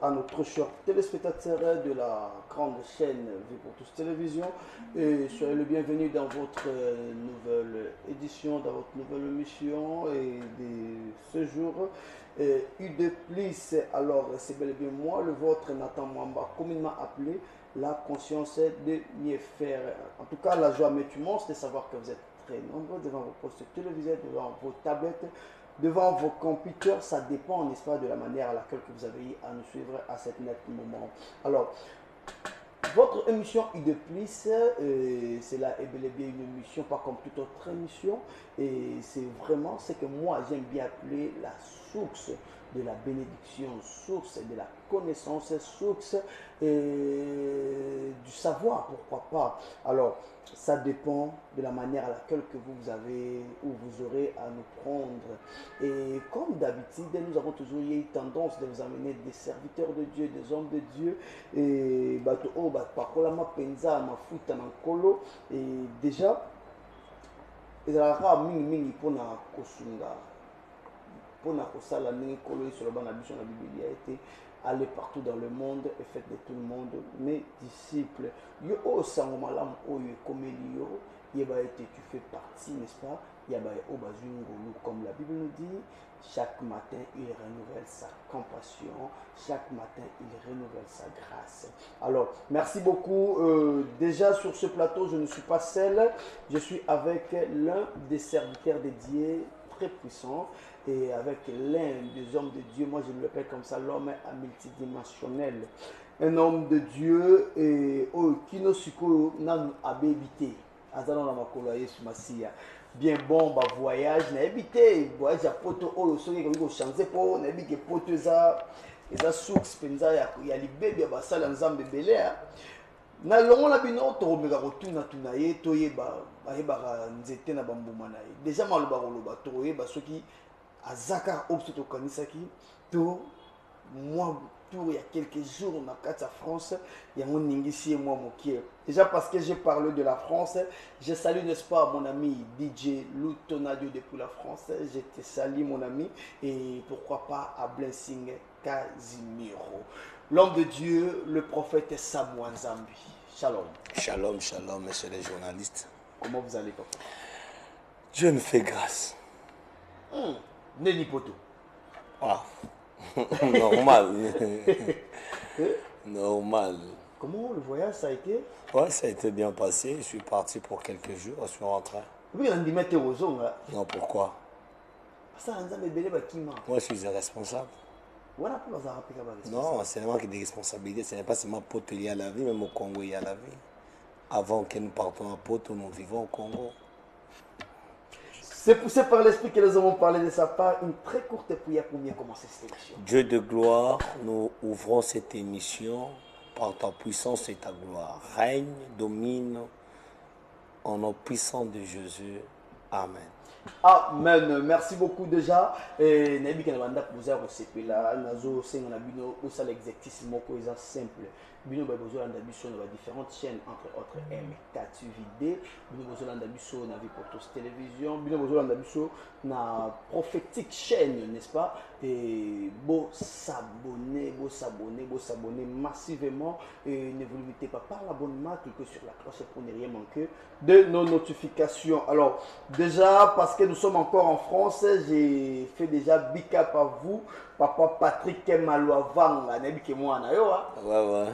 à notre cher téléspectateur de la grande chaîne Vie pour tous Télévision. Et soyez le bienvenu dans votre nouvelle édition, dans votre nouvelle émission et de ce jour. U2+, alors c'est bel et bien moi, le vôtre Nathan Mwamba, communément appelé la conscience de mieux faire. En tout cas, la joie m'est immense de savoir que vous êtes très nombreux devant vos postes télévisés, devant vos tablettes, devant vos computers. Ça dépend, n'est-ce pas, de la manière à laquelle vous avez eu à nous suivre à cet net moment. Alors, votre émission U2+, c'est là et bel et bien une émission, pas comme toute autre émission, et c'est vraiment ce que moi j'aime bien appeler la source de la bénédiction, source de la connaissance, source du savoir, pourquoi pas. Alors, ça dépend de la manière à laquelle que vous avez ou vous aurez à nous prendre. Et comme d'habitude, nous avons toujours eu tendance de vous amener des serviteurs de Dieu, des hommes de Dieu, et et déjà, ezalaka mingi mpona kosunga mpona kosala ndenge kolo esoloba na biso na Biblia ete aller partout dans le monde et faites de tout le monde mes disciples. Yo o sango malamu oyo ekomeli yo yeba ete tu fais partie, n'est-ce pas, yaba o bazwi ngolu, comme la Bible nous dit. Chaque matin, il renouvelle sa compassion. Chaque matin, il renouvelle sa grâce. Alors, merci beaucoup. Déjà, sur ce plateau, je ne suis pas seul. Je suis avec l'un des serviteurs dédiés très puissants et avec l'un des hommes de Dieu. Moi, je le l'appelle comme ça, l'homme multidimensionnel. Un homme de Dieu et qui nous suko nan abébité. Azalon la makolo Yesu Masia. Bien bon bah voyage na habité voyage à poto o soki ko changer po na bi ke poto eza source penza ya libebe ba sala nzambe belé na longo na bino to meka ko tuna ye to yeba ba nzete na bambuma na ye déjà maloba koloba to yeba soki azaka obso to kanisaki to moi tour il y a quelques jours on a à France il y a mon ingénieur moi mokier déjà parce que j'ai parlé de la France, je salue n'est-ce pas mon ami DJ Lutonadio depuis la France, je te salue mon ami et pourquoi pas à Blessing Casimiro, l'homme de Dieu, le prophète Samuel Zambi. Shalom. Shalom, shalom, messieurs les journalistes. Comment vous allez, papa? Dieu me fait grâce. Neni poto. Ah. Normal. Normal. Comment le voyage ça a été? Ouais, ça a été bien passé. Je suis parti pour quelques jours. Je suis rentré. Oui, on dit mettre aux ongles. Non, pourquoi? Moi, je suis irresponsable. Non, c'est vraiment des responsabilités. Ce n'est pas seulement pote lié à la vie, même au Congo il y a la vie. Avant que nous partons à Poto, nous vivons au Congo. C'est poussé par l'esprit que nous avons parlé de sa part. Une très courte prière pour bien commencer cette émission. Dieu de gloire, nous ouvrons cette émission par ta puissance et ta gloire. Règne, domine en nom puissant de Jésus. Amen. Amen. Merci beaucoup déjà. Et Nabi Kanabanda posé au CPLA, Nazo Sengana Bino, où ça l'exercice moko est simple. Bino Babozo Landabiso dans différentes chaînes, entre autres MK2VD, Bino Bozo Landabiso na Vie pour tous Télévision, Bino Bozo Landabiso na prophétique chaîne, n'est-ce pas? Et beau s'abonner massivement. Et ne vous limitez pas par l'abonnement, cliquez sur la cloche pour ne rien manquer de nos notifications. Alors, déjà, parce que nous sommes encore en France, j'ai fait déjà big up à vous, Papa Patrick Malouavanga, Nebi Kemouana. Ouais.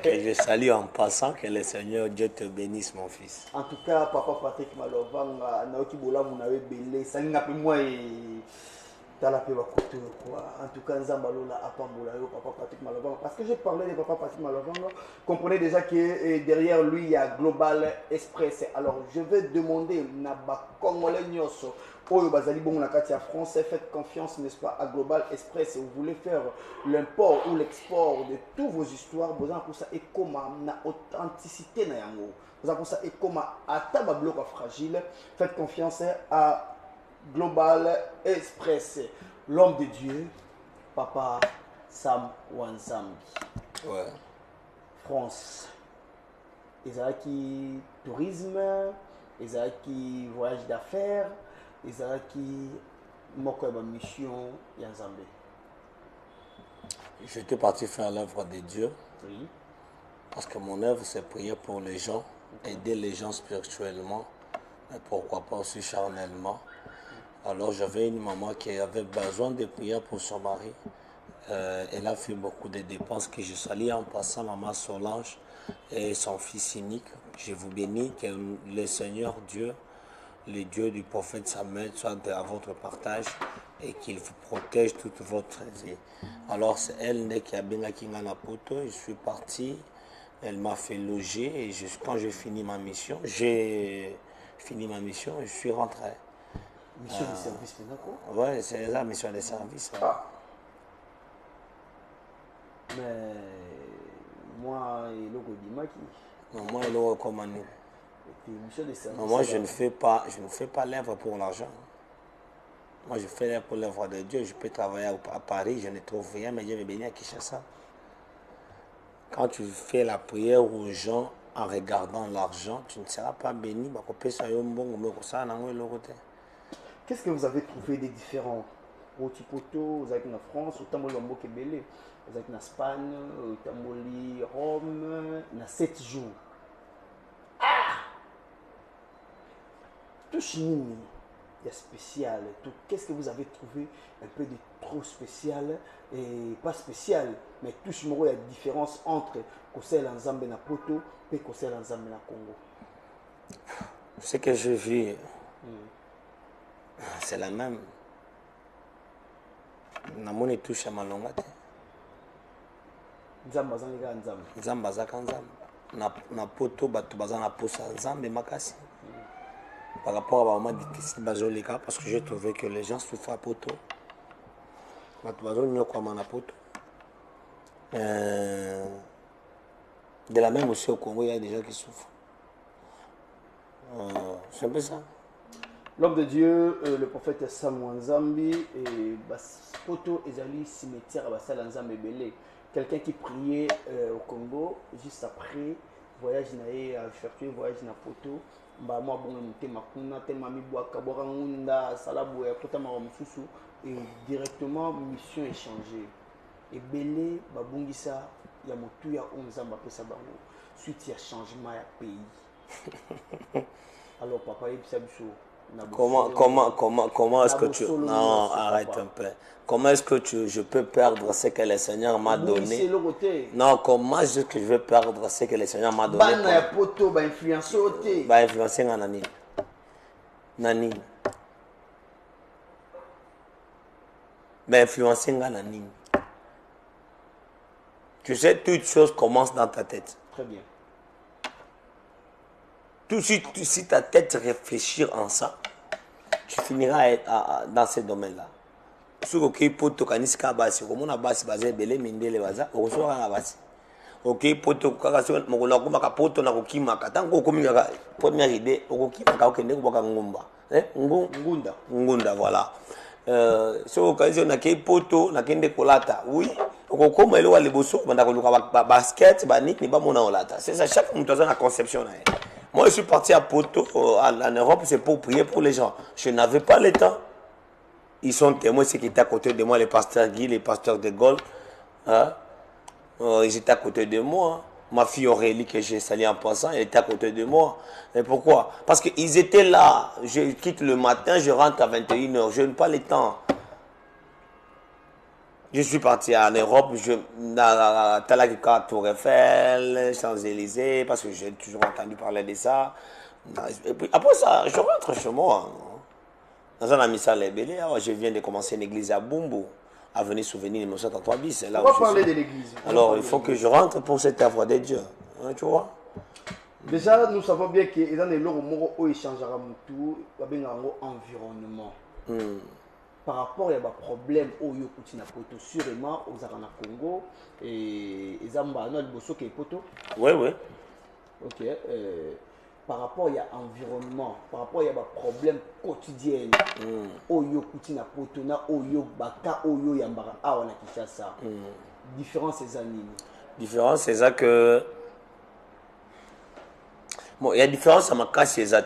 Que je salue en passant, que le Seigneur Dieu te bénisse, mon fils. En tout cas, Papa Patrick Malouavanga, Naoki Bola Mounawe Belé, Salinga moi et Talape Bakoto, quoi. En tout cas, Nzambalola Apambola, Papa Patrick Malouavanga. Parce que j'ai parlé de Papa Patrick Malouavanga, comprenez déjà que derrière lui, il y a Global Express. Alors, je vais demander, Naba Congolais Nyoso, Oyo Bazali Bon Nakati à France, faites confiance, n'est-ce pas, à Global Express. Et vous voulez faire l'import ou l'export de toutes vos histoires, vous avez pour ça et comme na authenticité na yango. Vous avez pour ça et comme à table bloc fragile, faites confiance à Global Express. L'homme de Dieu, Papa Sam Wanzambi. Ouais. France. Ezaki tourisme, Ezaki voyage d'affaires, Ezaki moko ya mission ya Nzambe. J'étais parti faire l'œuvre de Dieu. Oui. Parce que mon œuvre, c'est prier pour les gens, aider les gens spirituellement, mais pourquoi pas aussi charnellement. Alors j'avais une maman qui avait besoin de prier pour son mari. Elle a fait beaucoup de dépenses que je salue en passant, maman Solange et son fils unique. Je vous bénis, que le Seigneur Dieu, le Dieu du prophète Samuel, soit à votre partage et qu'il vous protège toute votre vie. Alors c'est elle qui a bien acquis la poto. Je suis parti, elle m'a fait loger et quand j'ai fini ma mission, et je suis rentré. Mission de service, d'accord? Oui, c'est la mission de service. Ah. Mais moi, il y a Non, moi, il est comme nous. mission de service. Non, moi, je ne fais pas l'œuvre pour l'argent. Moi, je fais l'œuvre pour l'œuvre de Dieu. Je peux travailler à Paris, je ne trouve rien, mais Dieu me bénit à Kinshasa. Quand tu fais la prière aux gens en regardant l'argent, tu ne seras pas béni. Qu'est-ce que vous avez trouvé des différents? Au Tipoto, vous êtes en France, au Tamboli en Bokebele, vous êtes en Espagne, au Tamboli Rome, il y a 7 jours. Ah! Tout chini, il y a spécial. Qu'est-ce que vous avez trouvé un peu de trop spécial et pas spécial, mais tout chini, il y a une différence entre Kosel en Zambé na Poto et Kosel en Zambé na Congo. Ce que je vis, c'est la même. Namoni touche à malonga te. Nzamba zanga nzamba. Nzamba zaka nzamba. Na poto bato baza na posa nzambe makasi. Par rapport à ma difficile bazolika parce que j'ai trouvé que les gens souffrent à poto. Bato bazolika kwa na poto. De la même aussi au Congo, il y a des gens qui souffrent. C'est un peu ça. L'homme de Dieu, le prophète Samuel Nzambi, et Poto Ezali cimetière à Bassal Nzambe Belé. Quelqu'un qui priait au Congo, juste après, voyage naé à effectuer voyage na Poto. Bah moi bon monté makuna tellement mi bois kabora ngunda salabo ya kota maromususu et directement mission échangée. Et Belé babungisa ya motu ya Nzamba pesa bango suite ya changement ya pays. Alors papa Ibsabiso. Comment est-ce que tu... Non, arrête un peu. Comment est-ce que je peux perdre ce que le Seigneur m'a donné? Non, comment est-ce que je vais perdre ce que le Seigneur m'a donné? Influencer Nani. Nani. Influencer Nani. Tu sais, toute chose commence dans ta tête. Très bien. Si ta tête réfléchit en ça, tu finiras dans ce domaine-là. Si tu peux te basi, comme on a basi basé belé mindele baza, on sera na basi. Ok, poto kakaso mokolo kuma kapoto na kokima katango komika première idée okokima ka okende ko baka ngumba. Ngunda voilà. So occasion na ke poto na kende kolata. Oui, okokoma elo wale boso banda ko luka basket baniki ni ba mona olata. C'est ça, chaque monde a une conception na. Moi, je suis parti à Poto, en Europe, c'est pour prier pour les gens. Je n'avais pas le temps. Ils sont témoins, ceux qui étaient à côté de moi, les pasteurs Guy, les pasteurs de Gaulle. Hein? Ils étaient à côté de moi. Ma fille Aurélie, que j'ai saluée en passant, elle était à côté de moi. Et pourquoi? Parce qu'ils étaient là. Je quitte le matin, je rentre à 21h. Je n'ai pas le temps. Je suis parti en Europe, à Talakika, Tour Eiffel, Champs-Élysées, parce que j'ai toujours entendu parler de ça. Et puis après ça, je rentre chez moi. Dans un ami Salébélé, je viens de commencer une église à Bumbu, avenue Souvenir 1933 bis. On va parler de l'église. Alors il faut que je rentre pour cette œuvre de Dieu. Tu vois? Déjà, nous savons bien qu'il y a des gens qui échangent environnement. Par rapport à des problèmes au Yokutina Poto, sûrement aux Arana Congo et Zamba, non, le qui est Poto. Oui, oui. Ok. Par rapport à l'environnement, par rapport à des problèmes quotidiens au Yokutina Poto, au Yobaka, au Yoyambara, à Wanakishasa. Différence ces années. Différence, c'est ça que. Bon, il y a différence à ma casse, c'est ça.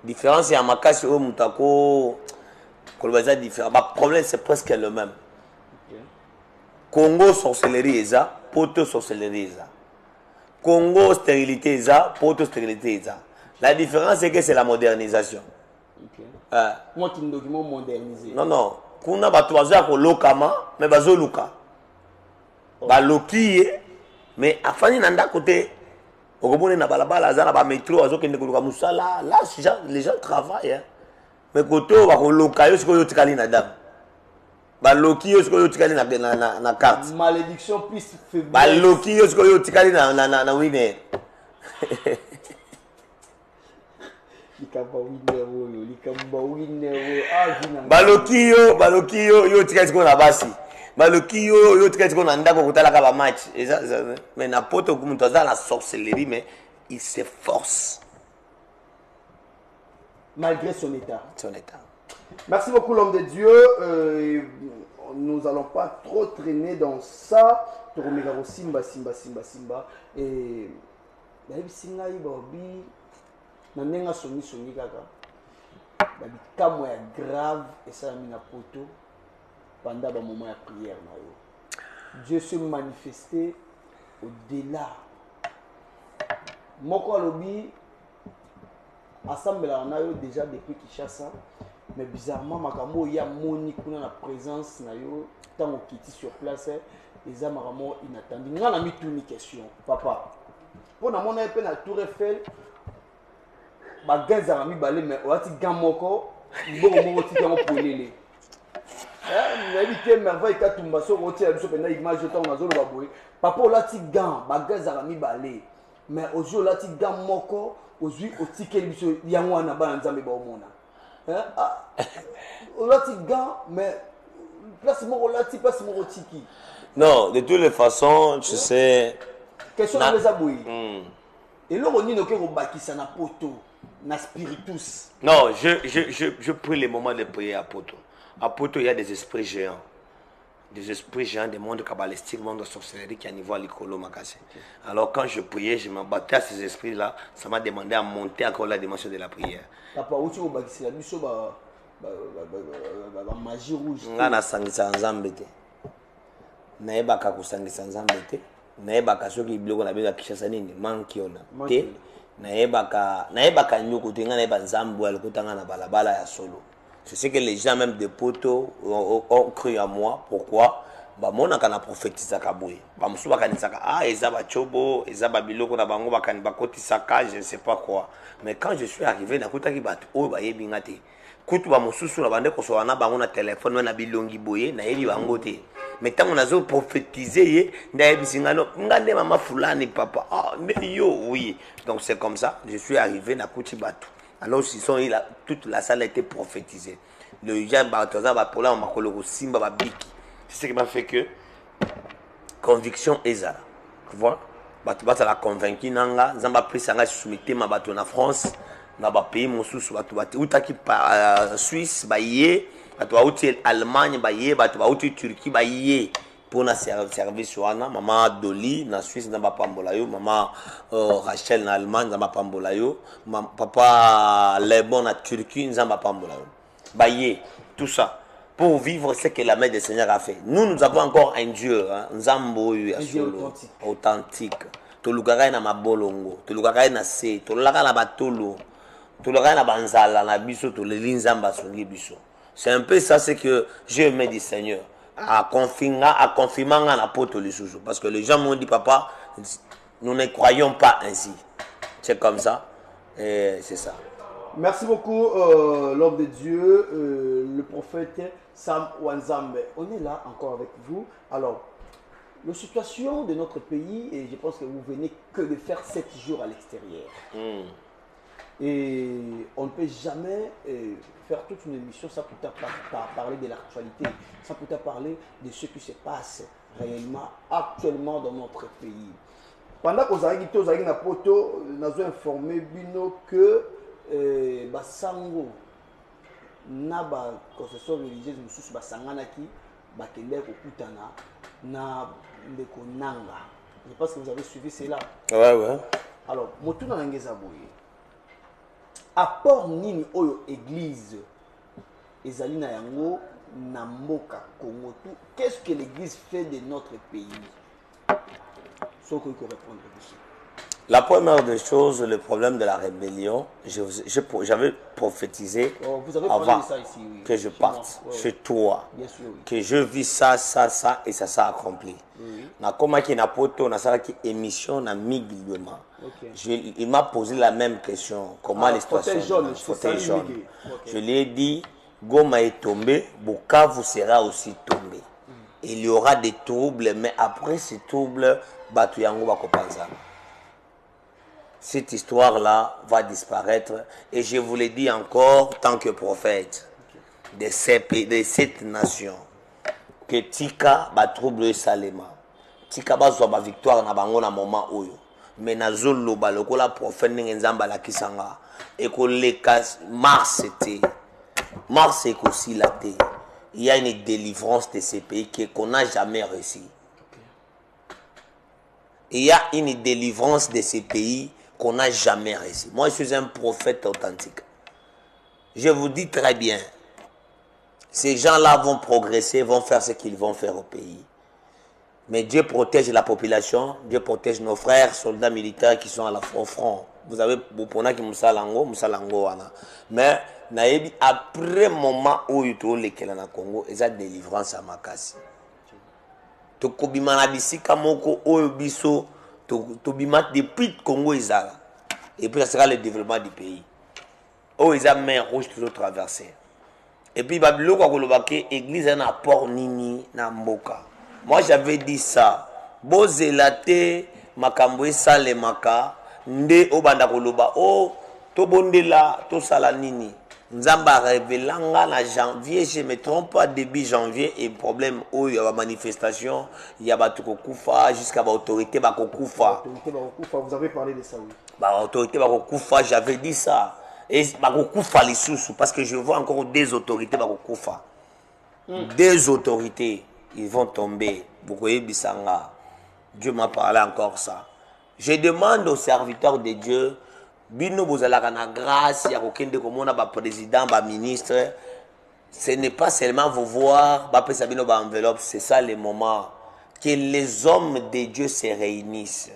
Différence, il y a ma casse au Moutako. Le problème, c'est presque le même. Congo sorcellerie eza, poto sorcellerie eza. Congo stérilité eza, poto stérilité eza. La différence c'est que c'est la modernisation. Moi qui me document modernisé. Non non, kuna batu baza ko lokama mais bazo luka. Ba loki mais afani na ndako te. Okomone na balabala za na ba métro azo kende ko luka musala. Là les gens travaillent hein. Mais koto ba ko loka yo siko yo tikali na dam. Ba loki yo siko yo tikali na carte. Malédiction plus faiblesse. Ba loki yo siko yo tikali na winner. Baloki yo tikali ko na basi. Baloki yo tikali ko na ndako kotala ka ba match. Mais na poto ko muto za la sorcellerie mais il s'efforce malgré son état. Son état. Merci beaucoup l'homme de Dieu. Nous allons pas trop traîner dans ça. Toromegaro Simba. Et Singa Ibobi. Nanenga soni kaka. Babi kamo ya grave et ça mina poto pendant le moment de prière na yo. Dieu se manifestait au-delà. Moko alobi assemblée na yo déjà depuis Kinshasa mais bizarrement makambo ya moni kuna na présence na yo tant au kiti sur place les amaramo inattendu. Nga na mi tourni question papa. Pour na mona pe na Tour Eiffel bagenza mi balé mais oati gamoko moko ti kango polele na bité merveille katumba so roti ya biso pena image to na zolo baboy papa olati gant bagenza mi balé mais ozo olati gant moko ozui otike biso yango wana bana nzambe ba omona olati gant mais place moko olati place moko tiki non de toutes les façons tu sais question de les aboui et là on dit que robakisa na poto na spiritus. Non, je prie les moments de prière à Poto. À Poto, il y a des esprits géants. Des esprits géants, des mondes kabbalistiques, mondes de sorcellerie qui est à niveau à l'écolo Makassi. Alors quand je priais, je m'abattais à ces esprits-là. Ça m'a demandé à monter encore la dimension de la prière. Papa, où tu vas la mission magie rouge. Ngana sangisa nzambe te. Naeba ka kusangisa nzambe te. Naeba ka soki biloko na bega Kinshasa nini mankiona. Te. Naebaka nyoko tenga naeba nzambu alikutanga na balabala ya solo. Je sais que les gens même de Poto ont cru à moi. Pourquoi? Ba mona kana prophétisa kaboué. Ba musu bakanisaka ezaba chobo, ezaba biloko na bango bakani bakoti saka, je ne sais pas quoi. Mais quand je suis arrivé na kutaki bat o ba yebinga te. Kutu ba mususu na bande ko so wana bango na téléphone na bilongi boye na yebi bango te. Mais tant on a prophétisé, ngande mama fulani papa. Ah, mais yo, oui. Donc c'est comme ça, je suis arrivé na Koutibatu. Alors toute la salle a été prophétisée. Le Jean Bartosa va pour là, on m'a collé au Simba Babiki. C'est ce qui m'a fait que conviction est là. Tu vois? Batu la convaincu nanga, Zamba pris sanga soumetté ma bateau en France, na ba pays mon sous batu utaki Suisse ba yé. Batu bauti Allemagne baye, batu bauti Turquie baye pour na service wana mama Doli na Suisse na bapambola yo, mama Rachel na Allemagne na bapambola yo, papa Lebon na Turquie na bapambola yo. Baye tout ça pour vivre ce que la main du Seigneur a fait. Nous avons encore un Dieu, hein, Nzambo authentique. Tolukaka na mabolongo, tolukaka na se, tolukaka na batolo, tolukaka na banzala na biso toleli Nzamba songi biso. C'est un peu ça, c'est que j'ai aimé du Seigneur. À confirmer la porte les sous. Parce que les gens m'ont dit, papa, nous ne croyons pas ainsi. C'est comme ça. Et c'est ça. Merci beaucoup, l'homme de Dieu, le prophète Sam Wanzambe. On est là encore avec vous. Alors, la situation de notre pays, et je pense que vous venez que de faire 7 jours à l'extérieur. Et on ne peut jamais faire toute une émission sans peut-être parler de l'actualité, sans peut-être parler de ce qui se passe réellement actuellement dans notre pays. Pendant que vous avez na poto, nous avons informé Bino que Basango na ba concession religieuse mususu basanganaki bakende kokutana na ndeko nanga. Je pense que vous avez suivi cela. Ouais. Alors, motuna ngeza boye. Apport nini oyo église ezali na yango Namboka Congo. Qu'est-ce que l'Église fait de notre pays? Sauf qu'il faut répondre dessus. La première des choses, le problème de la rébellion, j'avais prophétisé vous avez avant parlé de ça ici, oui. que je parte chez toi, bien sûr, oui. que je vis ça, et ça s'est accompli. Oui. Na koma ki na poto, na sala ki émission na miglement. Okay. Il m'a posé la même question. Comment les situations? Fauteuil jaune. Je lui ai dit, Goma est tombé, Bukavu sera aussi tombé. Il y aura des troubles, mais après ces troubles, Batu Yango va Kopanzana. Cette histoire-là va disparaître. Et je vous l'ai dit encore, tant que prophète de cette nation, que Tika va troubler Salema. Tika va avoir victoire na bango na moment oyo. Mais na zolo ba lokola prophète n'enzamba la kisanga. Et que les Mars était. Mars est aussi la terre. Il y a une délivrance de ces pays qu'on n'a jamais reçue. Il y a une délivrance de ces pays qu'on n'a jamais reçu. Moi, je suis un prophète authentique. Je vous dis très bien, ces gens-là vont progresser, vont faire ce qu'ils vont faire au pays. Mais Dieu protège la population, Dieu protège nos frères, soldats militaires qui sont au front. Vous avez Boupona qui Moussalango, wana. Mais après moment où il y a Congo, il y a délivrance à Makassi. Tokobimana bisika moko oyo biso tobima depuis Congo ezala. Et puis ça sera le développement du pays. Oh, ils ont main rouge toujours traversé. Et puis Babylone kwa kolobake église un apport nini na mboka. Moi j'avais dit ça. Bozelate makambo esale maka nde obanda koloba oh tobondela to sala nini. Nzamba révélanga na janvier, je me trompe pas, début janvier, et problème où il y a manifestation, il y a Batukokufa, jusqu'à l'autorité Bakokufa. Vous avez parlé de ça, oui. L'autorité Bakokufa, j'avais dit ça. Et Bakokufa les sous, parce que je vois encore des autorités Bakokufa. Des autorités, ils vont tomber. Bokoye Bisanga. Dieu m'a parlé encore ça. Je demande aux serviteurs de Dieu, bino bozalaka na grâce ya kokende komona ba président ba ministre, ce n'est pas seulement vous voir ba pesa bino ba enveloppe, c'est ça le moment que les hommes de Dieu se réunissent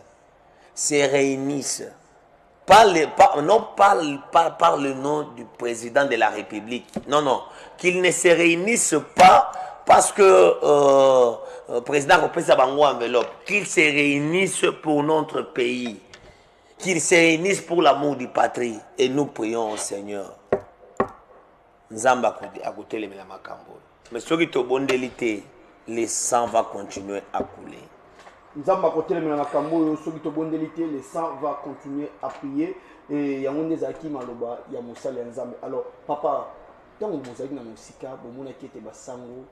par le nom du président de la République, non, qu'ils ne se réunissent pas parce que président repesa bango enveloppe, qu'ils se réunissent pour notre pays, qu'ils se réunissent pour l'amour du patrie. Et nous prions au Seigneur. Nzamba a goûté les makambo. Mais ceux qui te bondelité, le sang va continuer à couler. Nzamba a goûté les makambo, ceux qui te bondelité, le sang va continuer à prier. Et il y a un des acquis maloba, il y a Moussa Nzamba. Alors, papa, tant que vous avez dans le sika, vous avez été basango.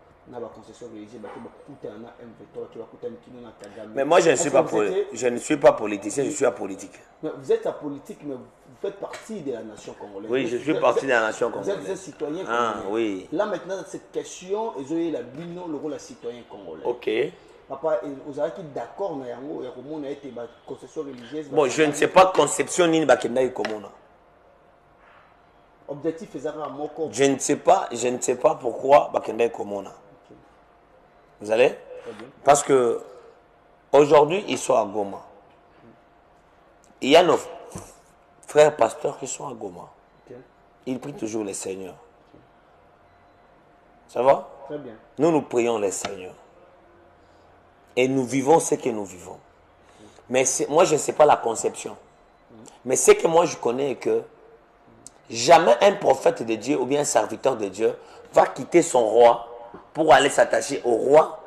Mais moi je ne suis pas politicien, je suis apolitique. Mais vous êtes apolitique, mais vous faites partie de la nation congolaise. Oui, je suis partie de la nation congolaise. Vous êtes un citoyen congolais. Ah, oui. Là maintenant, cette question, ils ont eu la bino, le rôle de citoyen congolais. Ok. Papa, vous avez été d'accord, il y a une concession religieuse. Bon, je ne sais pas conception ni bakenda komona. Objectif est à moko. Je ne sais pas pourquoi bakenda komona. Vous allez? Parce que aujourd'hui, ils sont à Goma. Il y a nos frères pasteurs qui sont à Goma. Ils prient toujours le Seigneur. Ça va? Très bien. Nous prions le Seigneur. Et nous vivons ce que nous vivons. Mais moi, je ne sais pas la conception. Mais ce que moi, je connais est que jamais un prophète de Dieu ou bien un serviteur de Dieu va quitter son roi pour aller s'attacher au roi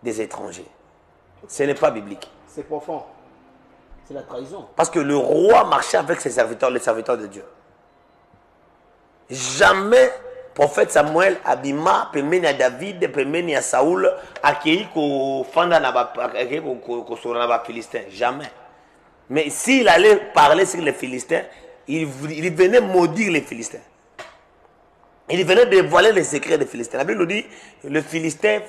des étrangers. Ce n'est pas biblique. C'est profond. C'est la trahison. Parce que le roi marchait avec ses serviteurs, les serviteurs de Dieu. Jamais prophète Samuel abima pemeni à David, pemeni à Saoul, accueilli ko fanda na ba Philistins. Jamais. Mais s'il allait parler sur les Philistins, il venait maudire les Philistins. Il venait dévoiler les secrets des Philistins. La Bible nous dit, le Philistin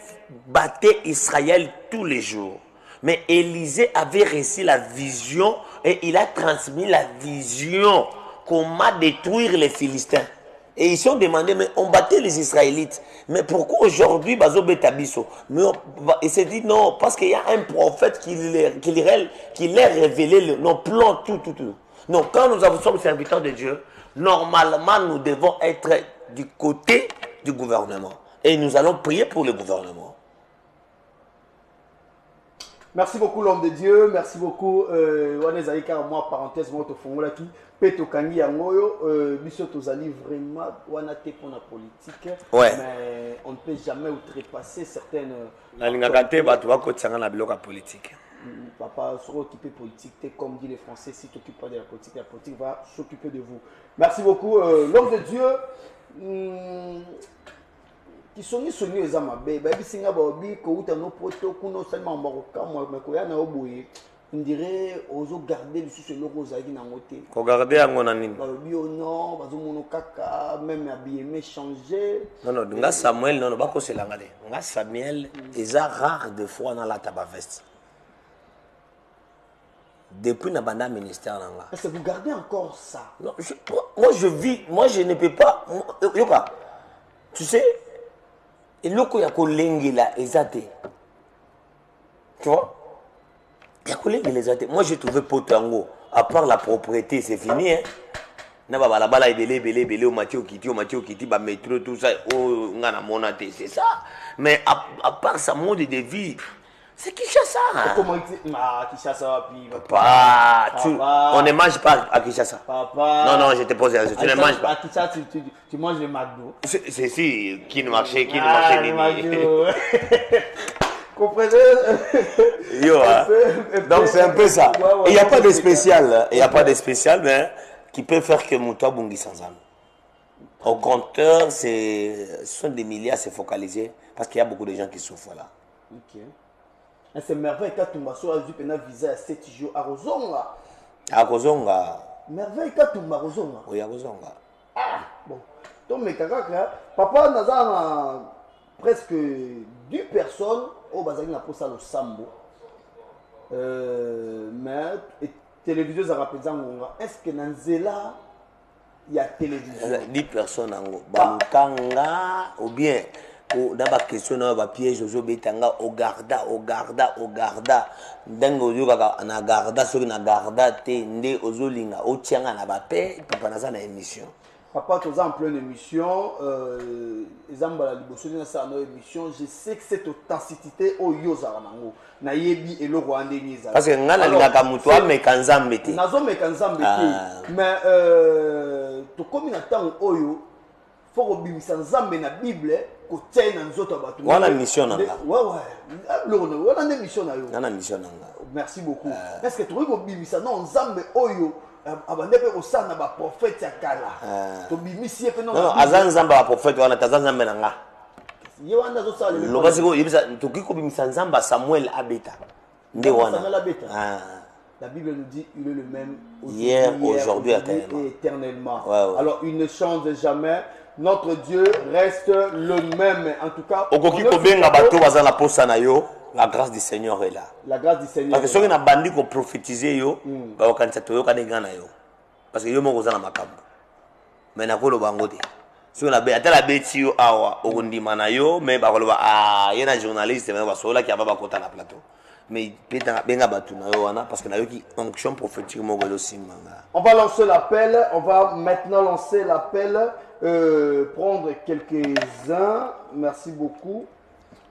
battait Israël tous les jours. Mais Élisée avait reçu la vision et il a transmis la vision comment détruire les Philistins. Et ils sont demandés, mais on battait les Israélites. Mais pourquoi aujourd'hui, Bazo Betabiso? Il s'est dit non, parce qu'il y a un prophète qui leur révélé nos plans, tout. Donc quand nous sommes serviteurs de Dieu, normalement nous devons être du côté du gouvernement. Et nous allons prier pour le gouvernement. Merci beaucoup l'homme de Dieu, merci beaucoup moi parenthèse moi qui Peto Kangi Yangoyo, Monsieur Tozali vraiment wanate pour la politique, ouais. Mais on ne peut jamais outrepasser certaines. La lingakate ba tuwa ko tsanga na biloka politique. Papa sera occupé politique, comme dit les Français, si tu t'occupes pas de la politique va s'occuper de vous. Merci beaucoup l'homme de Dieu. Qui sont ni soni ezama be ba bisinga ba obi ko uta no poto kuno seulement maroka moi me ko ya na oboye on dirait ozo garder le sous le rose avec na ngote ko garder yango na nini ba obi ono bazo mono kaka même habillé mais changer non nga Samuel non ba ko selanga de nga Samuel eza rare de fois dans la tabaveste depuis na banda ministère nanga est-ce que vous gardez encore ça? Non, moi je ne peux pas yoka tu sais. Et loko ya kolengi la ezate. Tu vois? Ya kolengi la ezate. Moi j'ai trouvé potango. À part la propriété, c'est fini. Hein? Na ba la bala belé au Mathieu Kiti, ba métro tout ça. Oh ngana monate, c'est ça. Mais à part ça mode de vie, c'est Kinshasa. Hein? Comment Kinshasa puis papa, on ne mange pas à Kinshasa. Papa. Non, je te pose la question. Tu ne manges pas. À Kinshasa, tu manges le McDo. C'est si qui ne marchait Comprenez? Yo, hein? Donc c'est un peu ça. Il n'y a pas de spécial. Il n'y a pas de spécial, mais qui peut faire que Mouta Bungi sans âme. Au compteur, ce sont des milliards à se focaliser parce qu'il y a beaucoup de gens qui souffrent là. Ok. C'est merveille quand tu m'as choisi un visa à 7 jours à Rozonga. À Rozonga. Merveille quand tu m'as Rozonga. Oui, à Rozonga. Ah, bon. Donc, mes caca, papa n'a presque 10 personnes au Bazali n'a pas ça le sambo. Mais télévision ça rappelle ça. Est-ce que dans Zela il y a télévision? 10 personnes en haut. Bamukanga ou bien. Dans la question de la piège, je vais au garda. Dango yoga na garda, sur na garda, tende ozolinga, otianga na bape, papa na ça na émission. Papa, tu es en pleine émission, Zambala Liboso na ça na émission. Je sais que cette authenticité au yoza nango, na yebi et le Rwanda niza. Parce que ngana linga mutoa me kanzambe te. Nazo me kanzambe te. Mais to komi na tango oyo, faut obimisa nzambe na Bible. Voilà la mission. Merci beaucoup. Est-ce que tu veux que ça non Nzambe oyo abandepe osana ba prophète ya kala. To bimisi pe non. Non, azan Nzambe ba prophète wana tazanzambe nanga. Ye wana zo sala. Lo basiko yebisa to kiko bimisa Nzamba Samuel abeta. Nde wana. Samuel abeta. La Bible nous dit il est le même hier, aujourd'hui et éternellement. Ouais. Alors il ne change jamais. Notre Dieu reste le même. En tout cas, la grâce du Seigneur est là. La grâce du Seigneur. Parce que ceux qui ont bandit pour prophétiser, parce que yo mo kozana makambo. Mais na kolo bangote. Ceux qui ont la bêtise awa, okondima na yo, mais ba koloba ah, yena journaliste mais ba sola qui aba ba kota na plateau. Mais benga batu na yo wana parce que na yo qui onction prophétique mo golo simanga. On va lancer l'appel, on va maintenant lancer l'appel. Prendre quelques-uns. Merci beaucoup.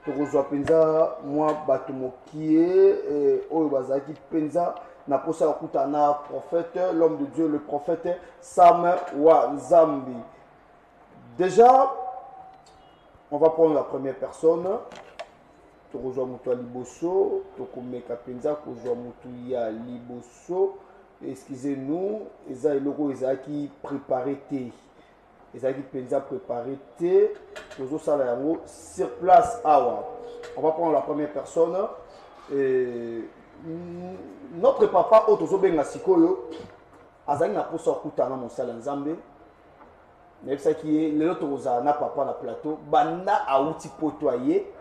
Tokozwa penza moi batumokie oyobazaki penza na posa kutana prophète l'homme de Dieu le prophète Sam Wazambi. Déjà on va prendre la première personne. Tokozwa mutu liboso tokomeka penza kozwa mutu ya liboso. Excusez-nous, eza eloko ezaki préparé te. Les équipes penza préparé sur place awa. On va prendre la première personne. Notre papa Otozo Benga Sikoyo azali na posa kutana mosala nzambe. Mais ça qui est le Toza na papa na plateau banda auti potoyer.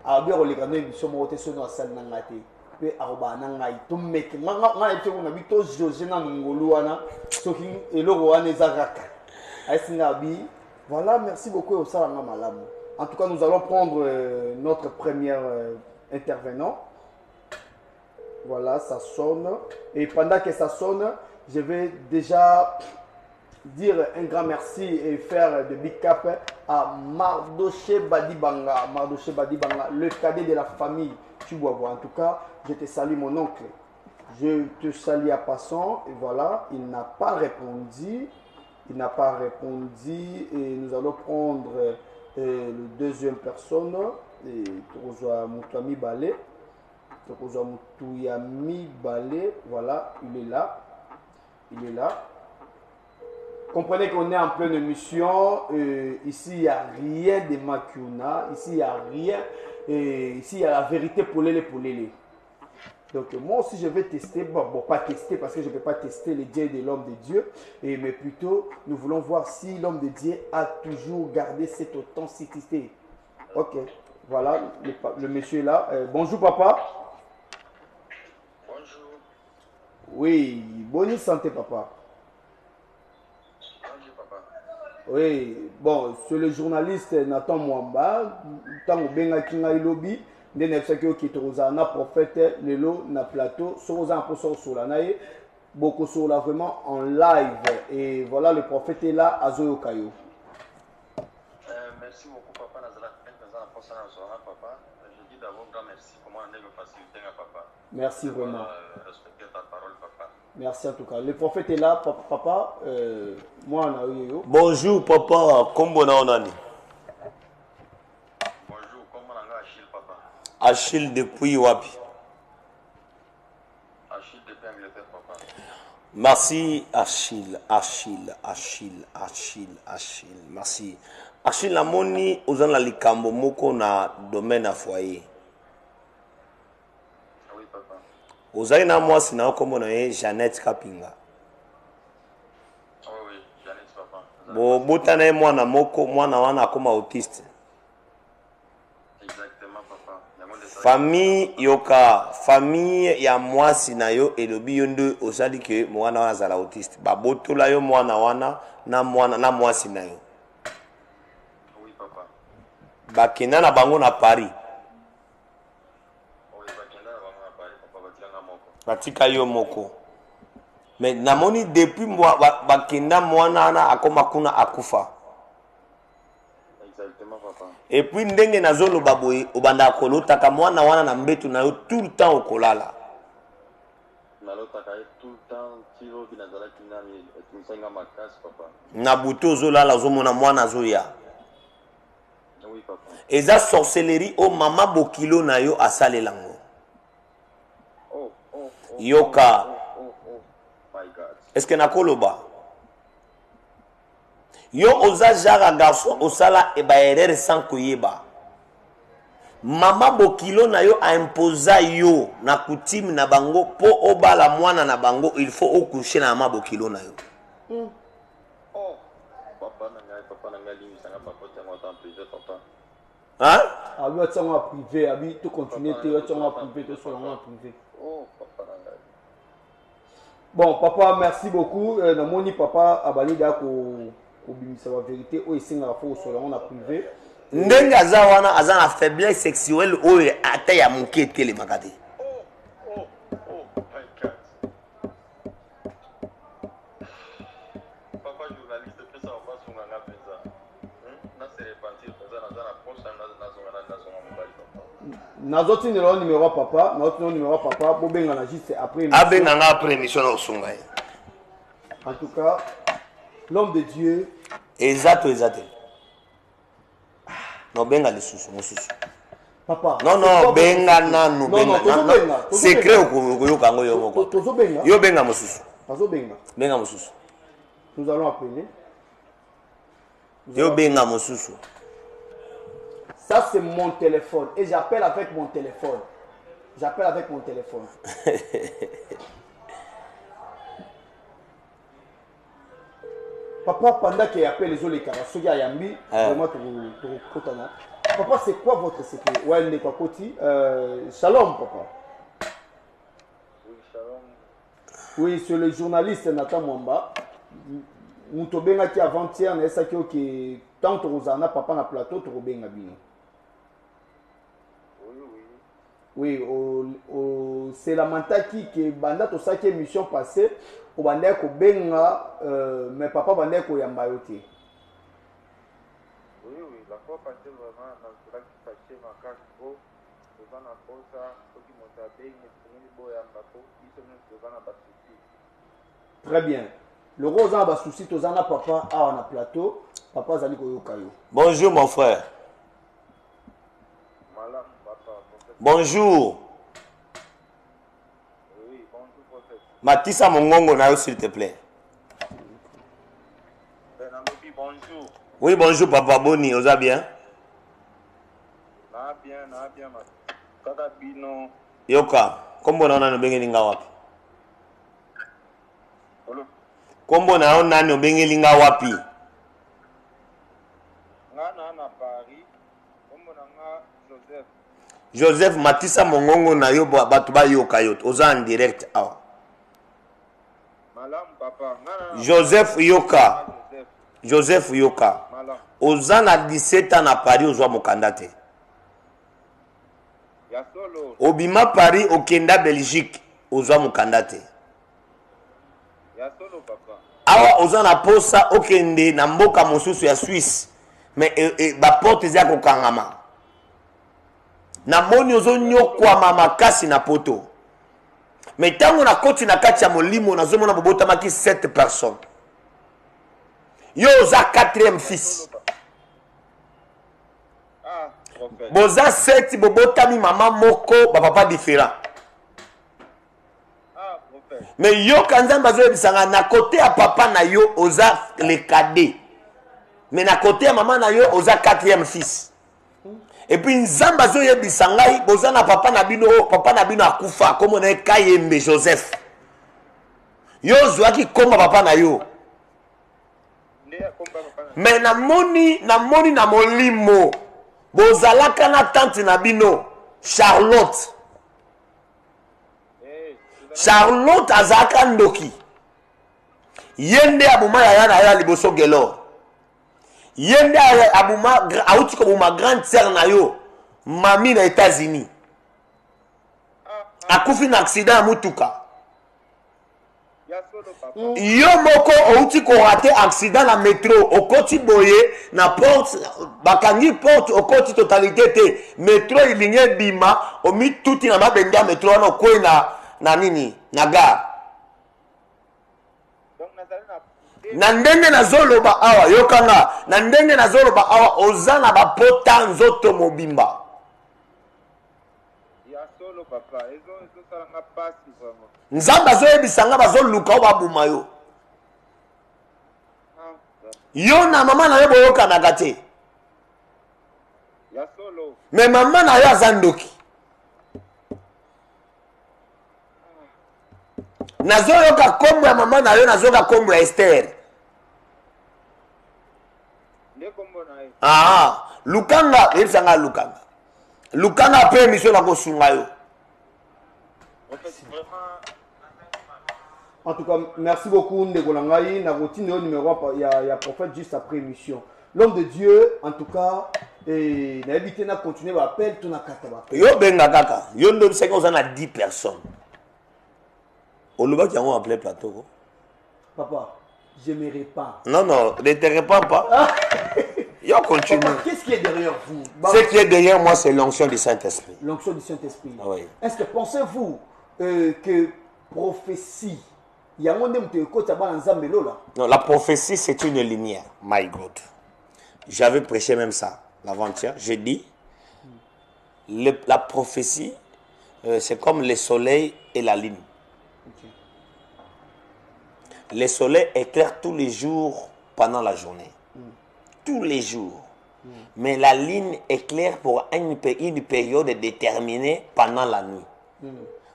Abio le gano émission moté sur na salle nangate. Pe aroba na ngai to mek nga ete ko na bito José na ngolu wana soki eloko wana ezakaka Voilà, merci beaucoup au Salama Malam. En tout cas, nous allons prendre notre premier intervenant. Voilà, ça sonne. Et pendant que ça sonne, je vais déjà dire un grand merci et faire de big cap à Mardoché Badibanga. Mardoché Badibanga, le cadet de la famille Chihuahua. En tout cas, je te salue mon oncle. Je te salue à passant. Et voilà, il n'a pas répondu. Il n'a pas répondu. Et nous allons prendre le deuxième personne. Et Moutouami Balé. Moutouami Balé. Voilà, il est là. Il est là. Comprenez qu'on est en pleine émission. Ici, il n'y a rien de Makiuna. Ici, il n'y a rien. Ici, il y a la vérité pour les. Donc, moi aussi, je vais tester. Bon, pas tester parce que je ne peux pas tester les dieux de l'homme de Dieu. Mais plutôt, nous voulons voir si l'homme de Dieu a toujours gardé cette authenticité. Ok. Voilà, le monsieur est là. Bonjour, papa. Bonjour. Oui, bonne santé, papa. Oui, bon, c'est le journaliste Nathan Mwamba. Tant que bien kinga ilobi, des nefsaki qui na prophète lelo na plateau, soza un peu sur la naïe, beaucoup sur la vraiment en live. Et voilà, le prophète est là, Azoyo Kayo. Merci beaucoup, papa. Papa. Je dis d'abord grand merci. Comment on est le faciliter, papa. Merci vraiment. Respecter ta parole, papa. Merci en tout cas. Le prophète est là, papa. Moi, on a eu. Bonjour, papa. Comment on a? Bonjour, comment on a Achille, papa? Achille depuis Wapi. Achille depuis Angleterre, papa. Merci, Achille. Merci. Achille, la moni, aux la likambo moko na domaine à foyer. Oui, papa. Ozali na moi, sina comme on Jeannette Kapinga. Oui, Jeannette, papa. Bo botana mwana moko mwana wana comme autiste. Exactement, papa. Famille ya mwasi na yo elobi yo ndo osali ke mwana wana azala autiste. Ba botola yo mwana wana na mwasi na yo. Oui, papa. Bakenda na bango na Paris. Oui, bakenda na bango na Paris, papa, batika moko. Batika yo moko. Mais namoni depuis moi bakenda mwana na akoma kuna akufa. Exactement, papa. Et puis ndenge nazolo baboye obanda kolota ka mwana wana na mbetu na yo tout le temps okolala. Nalota ka tout le temps tiro binazala kinami etusenga makasi, papa. Na buto ozolala ozomona mwana azoya. Oui, papa. Eza sorcellerie o mama bokilo na yo asalelango. Yoka. My God. Est-ce que nakoloba? Yo oza jara garçon osala e ba erreur sans koyeba. Mama bokilo na yo a imposa yo na coutume na bango po obala mwana na bango il faut okoucher na mama bokilo na yo. Papa nanga limi sanga papa tango ta privé, papa. Hein? Abi atsanga privé, abi to continuer te atsanga privé to sur la privé. Papa nanga. Bon, papa, merci beaucoup. Namoni papa abali da ko bimisa la vérité o esinga fo sur la privé. Ndenge aza wana aza na faiblesse sexuelle oyo ata ya moke telemaka te. My God. Papa journaliste pesa wa sunga nga pesa. Na se repentir pesa na zana posa na zonga mobali, papa. Nazoti numéro papa, numéro papa, bobenga na juste après. Abenga nga après émission na osunga. En tout cas, l'homme de Dieu. Exacto. Non, benga les sous, Papa. Non, benga nanu, benga. Secret au yokango yomoko. Yo benga mosusu. Benga mosusu. Nous allons appeler. Yo benga mosusu. Ça c'est mon téléphone et j'appelle avec mon téléphone. Papa, pendant qu'il appelle les autres carrosseries, Yambi, vraiment tout. Papa, c'est quoi votre secret? Ouais, les Kakoti. Shalom, papa. Oui, shalom. Oui, c'est le journaliste Nathan Mwamba. muto benga ki avant-hier na esa ki oke tant tozana papa na plateau to benga bino. Oui, c'est la mantaki que banda to saki émission passée au banda ko benga mais papa banda ko yamba yote. Oui, la fois passée vraiment dans cela qui fâchait ma carte trop devant la posa qui monte à benga et pour yamba ko ils sont devant la souci. Très bien. Le rose a ba souci tozana papa a na plateau, papa zali ko yokayo. Bonjour mon frère. Bonjour. Oui, bonjour, prophète. Matissa Mongongo Nayo, s'il te plaît. Bonjour. Oui, bonjour, Papa Boni. Vous allez bien? Bien, ma. Kaka bino. Yoka, kombo na ono bengelinga wapi? Kombo na ono bengelinga wapi? Ngana na Paris. Kombo na nga Joseph. Joseph Matissa Mongongo na yo batu ba yoka yot. Oza en direct awa. Malam papa. Joseph Yoka. Joseph Yoka. Malam. Oza na 17 ans na Paris ozwa mokanda te. Ya solo. Obima Paris okenda Belgique ozwa mokanda te. Ya solo papa. Awa oza na posa okende na mboka mosusu ya Suisse. Mais ba porte za kokangama. Na moni ozo nyokwama makasi na poto. Mais tango na koti na kati ya molimo nazomona bobotamaki 7 personnes. Yo oza 4e fils. Ah, prophète. Boza 7 bobotami mama moko ba papa différent. Ah, prophète. Mais yo kanzamba zo bisanga na côté ya papa na yo oza le cadet. Mais na côté ya maman na yo oza 4e fils. Et puis nzamba zo yebisa ngai boza na papa na bino akufa comme na Kayembe Joseph. Yo zwaki koma papa na yo. Mais na moni na molimo bozalaka na tante na bino Charlotte. Charlotte azaka ndoki. Yende abuma ya liboso gelo. Yende abuma auti ko ma grande sœur na yo mami na États-Unis. Akufi na accident mutuka. Yo moko outi ko raté accident na métro okoti boye na porte bakangi porte okoti totalité te métro ilinye bima omi tuti na mabenda métro na ko na nini na gare. Na ndenge nazoloba awa yokanga na ndenge nazoloba awa oza na bapota nzoto mobimba. Ya solo papa ezo salanga pasi vraiment. Nzamba zoyebisanga bazoluka babuma yo. Yo na mama na yo boyokanaka te. Ya solo. Mais mama na yo aza ndoki. Nazoyoka kombo ya mama na yo nazoyoka kombo ya Esther. Ah, Lukanga, yebisanga Lukanga. Lukanga pe mission na kosunga yo. En tout cas, merci beaucoup Ndeko Langai. Na routine au numéro il y a prophète juste après émission. L'homme de Dieu, en tout cas, et n'a évité na continuer à appel tout na kataba. Yo benga kaka. Yo ndo bisaka ozana 10 personnes. Oluba qui a appelé plateau. Papa, j'aimerais pas. Non, ne te réponds pas. Yo continue. Qu'est-ce qui est derrière vous? Ce qui est derrière moi, c'est l'onction du Saint-Esprit. L'onction du Saint-Esprit. Ah oui. Est-ce que pensez-vous que prophétie, il y a un monde qui est là? Non, la prophétie, c'est une lumière. My God. J'avais prêché même ça l'avant-hier. J'ai dit, la prophétie, c'est comme le soleil et la lune. Okay. Le soleil éclaire tous les jours pendant la journée. Tous les jours. Mais la lune éclaire pour une période déterminée pendant la nuit.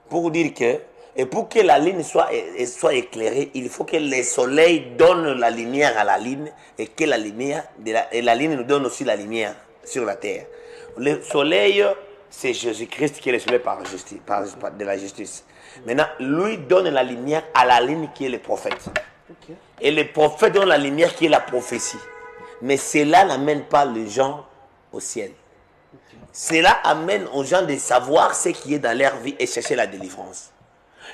Pour dire que, et pour que la lune soit éclairée, il faut que le soleil donne la lumière à la lune et que la lumière, et la lune nous donne aussi la lumière sur la terre. Le soleil, c'est Jésus-Christ qui est le soleil par justice, de la justice. Maintenant, lui donne la lumière à la lune qui est le prophète. Ok. Et les prophètes ont la lumière qui est la prophétie. Mais cela n'amène pas les gens au ciel. Cela amène aux gens de savoir ce qui est dans leur vie et chercher la délivrance.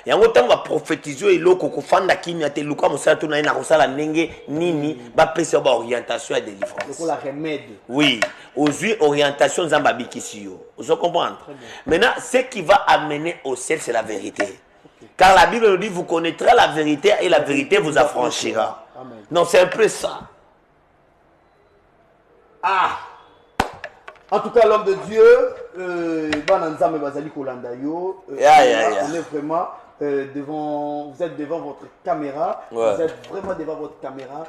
Et en autant va prophétiser et l'eau kokofanda kimia te luka musala to na kosala ndenge nini ba pesa ba orientation et délivrance. La remède. Oui, aux orientations nzamba bikisi yo. Vous comprenez? Maintenant, ce qui va amener au ciel, c'est la vérité. Okay. Car la Bible nous dit, vous connaîtrez la vérité et la vérité vous affranchira. Amen. Non, c'est un peu ça. Ah! En tout cas, l'homme de Dieu, on est vraiment devant, vous êtes devant votre caméra, vous êtes vraiment devant votre caméra.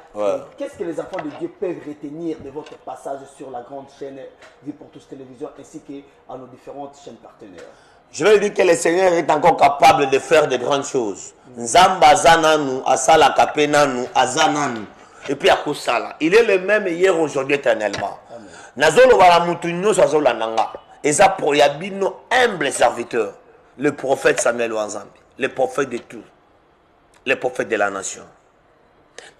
Qu'est-ce que les enfants de Dieu peuvent retenir de votre passage sur la grande chaîne Vie pour tous télévision ainsi qu'à nos différentes chaînes partenaires? Je vais dire que le Seigneur est encore capable de faire de grandes choses. Nzamba zananu, asala kapenanu, azananu. Et puis à Kosala. Il est le même hier, aujourd'hui, éternellement. Nazolo wala mutunyo sazola nanga. Et ça pour yabino humble serviteur. Le prophète Samuel Wanzambi. Le prophète de tout. Le prophète de la nation.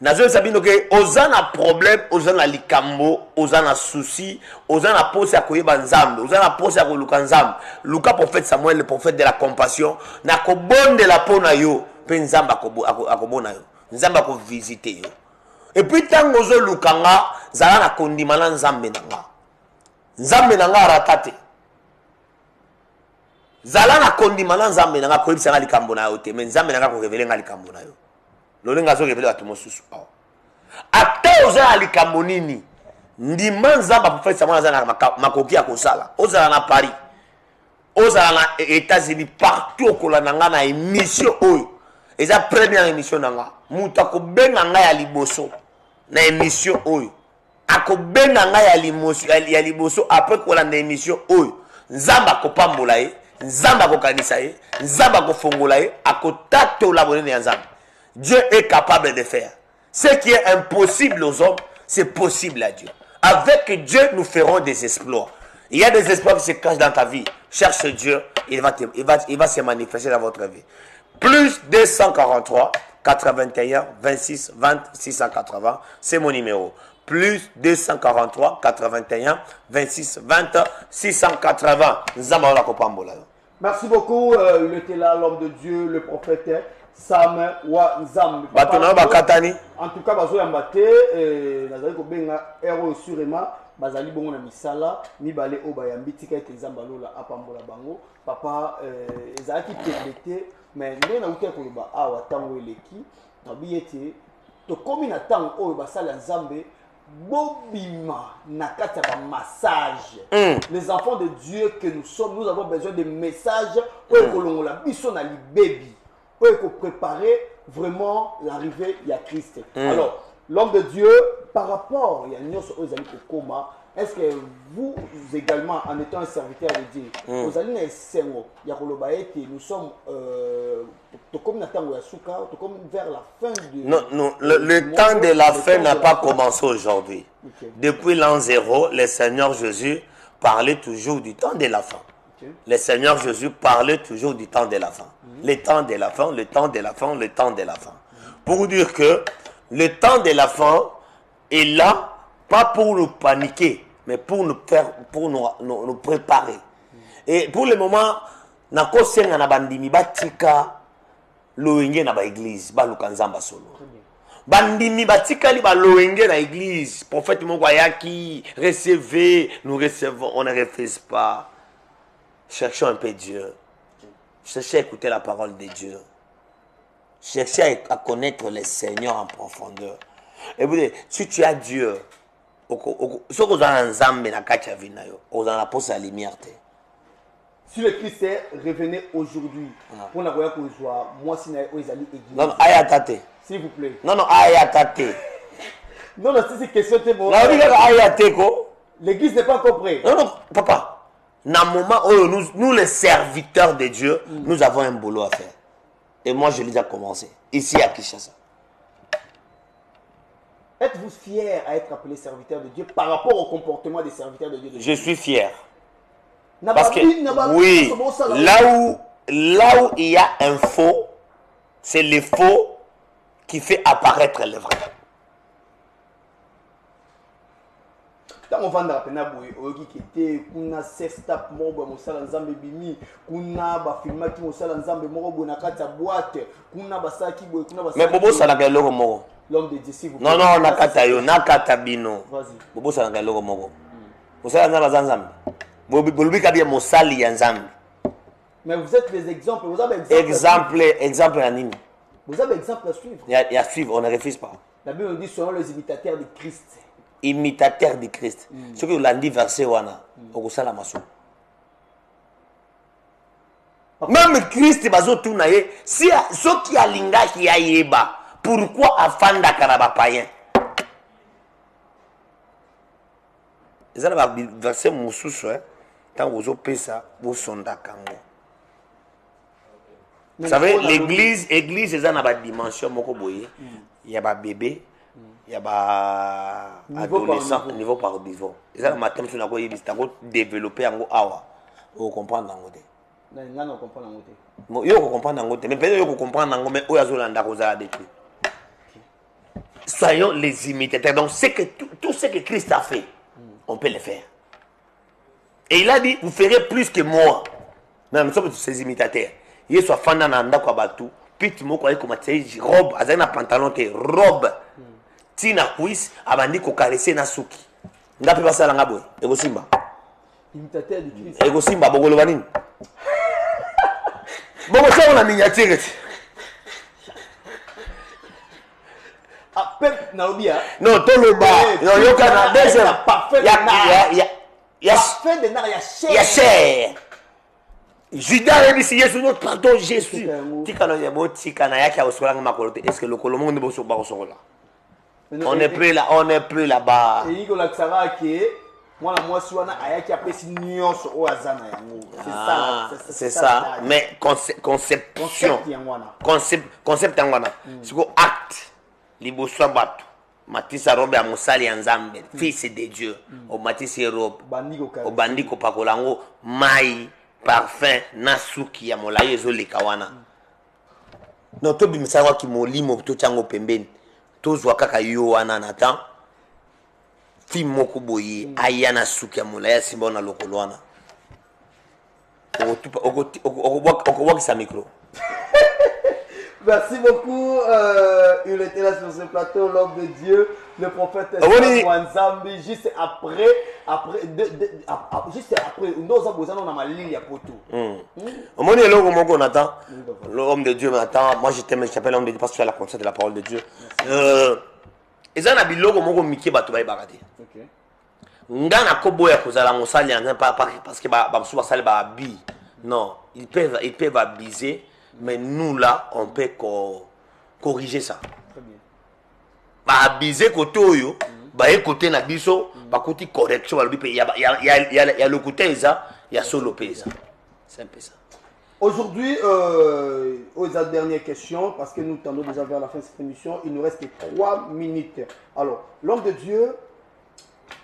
Nazolo sabino ke ozana problème, ozana likambo, ozana souci, ozana pose ya koyeba nzambe, ozana pose ya koluka nzambe. Luka prophète Samuel, le prophète de la compassion, na kobonde la pona yo, pe nzamba akobona yo. Nzamba ko visiter yo. Et puis tant que lukanga zala na kondimana nzambe nanga. Nzambe nanga ratate. Zala na kondimana nzambe nanga ko yebisa likambo na yo te, mais nzambe nanga ko révéler nga likambo na yo. Lolenga zo révéler batu mosusu awa. Ata oza likambo nini? Ndima nzamba pour faire ça mwana zana makoki ya kosala. Ozala na Paris. Ozala na États-Unis partout okola nanga na émission oyo. Et la première émission nanga muta ko benga nga ya liboso na émission oyo ako benga nga ya liboso après ko la émission oyo nzamba ko pambola ye nzamba ko kanisa ye nzamba ko fongola ye ako tatola bonene ya nzamba. Dieu est capable de faire ce qui est impossible aux hommes, c'est possible à Dieu. Avec Dieu nous ferons des exploits. Il y a des exploits qui se cachent dans ta vie. Cherche Dieu, il va se manifester dans votre vie. Plus 243 81 26 20 680, c'est mon numéro. Plus 243 81 26 20 680. Merci beaucoup. Il était là, l'homme de Dieu, le prophète Sam Wanzambi. En tout cas, Nazali Kobenga, héros sûrement. Bazali bongo na misala mibale o bayambi tika ete nzambalola apambola bango papa ezalaki pebete mais ndenge nauti koloba awa tango eleki nabi ete tokomi na tango oyo basala nzambe bobima na kati ya massage. Les enfants de Dieu que nous sommes, nous avons besoin de messages oyo kolongola biso na libebi oyo ko préparer vraiment l'arrivée de Christ. Alors l'homme de Dieu, par rapport à Koma, est-ce que vous également, en étant un serviteur de Dieu, vous allez nous sommes vers la fin du... Non, non, le temps de la fin n'a pas commencé aujourd'hui. Okay. Depuis l'an 0, le Seigneur Jésus parlait toujours du temps de la fin. Okay. Le Seigneur Jésus parlait toujours du temps de la fin. Le temps de la fin, le temps de la fin, le temps de la fin. Pour dire que le temps de la fin est là, pas pour nous paniquer, mais pour nous faire, pour nous préparer. Et pour le moment, na kosenga na bandimi batika loenge na ba église, ba lukanzamba solo. Bandimi batika li ba loenge na église, prophète moko ayaki, recevez, nous recevons, on ne refuse pas. Cherchons un peu Dieu. Cherchez à écouter la parole de Dieu. Cherchez à connaître le Seigneur en profondeur. Et vous dites, si tu as Dieu, si vous avez un zambe na kacha vinayo, vous avez la pose à lumière. Si le Christ est revenu aujourd'hui, pour la voyage qu'on soit, moi si na ezali église. Non, ayatate. S'il vous plaît. Non, ayatate. Non, si c'est question de bon. Non, ayatate ko. L'église n'est pas encore prête. Non, papa. Dans le moment où nous les serviteurs de Dieu, nous avons un boulot à faire. Et moi, je l'ai déjà commencé. Ici à Kinshasa. Êtes-vous fier à être appelé serviteur de Dieu par rapport au comportement des serviteurs de Dieu? Je suis fier. Parce que, oui, là où il y a un faux, c'est le faux qui fait apparaître le vrai. Tant on va dans la peine qui était kuna sextap mobo mosala nzambe bimi kuna ba filma ki mosala nzambe mobo na kata boîte kuna basaki boy kuna basaki. Mais bobo ça na keloko moko. L'homme de Dieu s'il vous plaît. Non non na kata yo na kata bino. Vas-y. Bobo ça na keloko moko. Mosala nzambe nzambe. Bobo ka bien mosali ya nzambe. Mais vous êtes les exemples, vous avez exemple à nini. Vous avez exemple à suivre. Il y a suivre, on ne refuse pas. La Bible dit selon les imitateurs de Christ. Imitateur de Christ. Ce que l'a dit verset wana, okosala maso. Même Christ bazo tunaye, si ce qui a linga qui a yeba, pourquoi afanda karaba païen? Ça va verset mususu tant vous pesa vous sonda kango. Vous savez l'église c'est ça na ba dimension moko boye. Il y a ba bébé il y a adolescent niveau par niveau. Et ça matin tu n'as pas développer en awa pour comprendre en côté. Non comprendre en côté. Bon yo comprendre en côté mais peut-être yo comprendre en mais oya zolanda kozala depuis. Soyons les imitateurs. Donc c'est que tout ce que Christ a fait, on peut le faire. Et il a dit vous ferez plus que moi. Non nous sommes ces imitateurs. Il soit fanda na ndako abatu, puis tu moko comme robe, azana pantalon te robe. Tina kuis abandi ko caresser na suki ngapi basala ngabo ego simba imitateur de Christ ego simba bogolo banini bogo ça on a miniature ah pep na obia non toloba non yokana deuxième parfait de nar ya cher Judas a dit Jésus notre pardon Jésus tikana ya botika na yaki osola makolo te est-ce que le kolomo ne boso ba osola. On n'est plus là, on n'est plus là-bas. Et il a que moi la moi suis ayaki apesi nyonso o azana yango. C'est ça. Mais conception. Concept yangwana. Siko acte. Liboso batu. Matisa robe ya mosali ya nzambe, fils de Dieu. O matisi robe. O bandiko pakolango mai parfum na suki ya molayi ezoleka wana. No to bimisawa ki molimo to chango pembeni. Tozwa kaka yo wana natan fi moko boye ayana suki ya molaya simba na lokolo wana okobwakisa micro. Merci beaucoup. Il était là sur ce plateau, l'homme de Dieu, le prophète Wanzambi. Juste après, nous avons ma ligne à poteau. L'homme de Dieu m'attend. Moi je t'aime, je t'appelle l'homme de Dieu parce que tu as la conscience de la parole de Dieu. Et ça, il y a un Mickey Batoubaï Bagadi. Ngana koboya kozala mosali parce que babusu basali ba bi. Non, ils peuvent abuser. Mais nous là, on peut corriger ça. Très bien. Bah abuser côté oyo, bah côté na biso, bah côté correction, il y a le côté ça, il y a solo ça. C'est un peu ça. Aujourd'hui, aux dernières questions, parce que nous tendons déjà vers la fin de cette émission, il nous reste 3 minutes. Alors, l'homme de Dieu,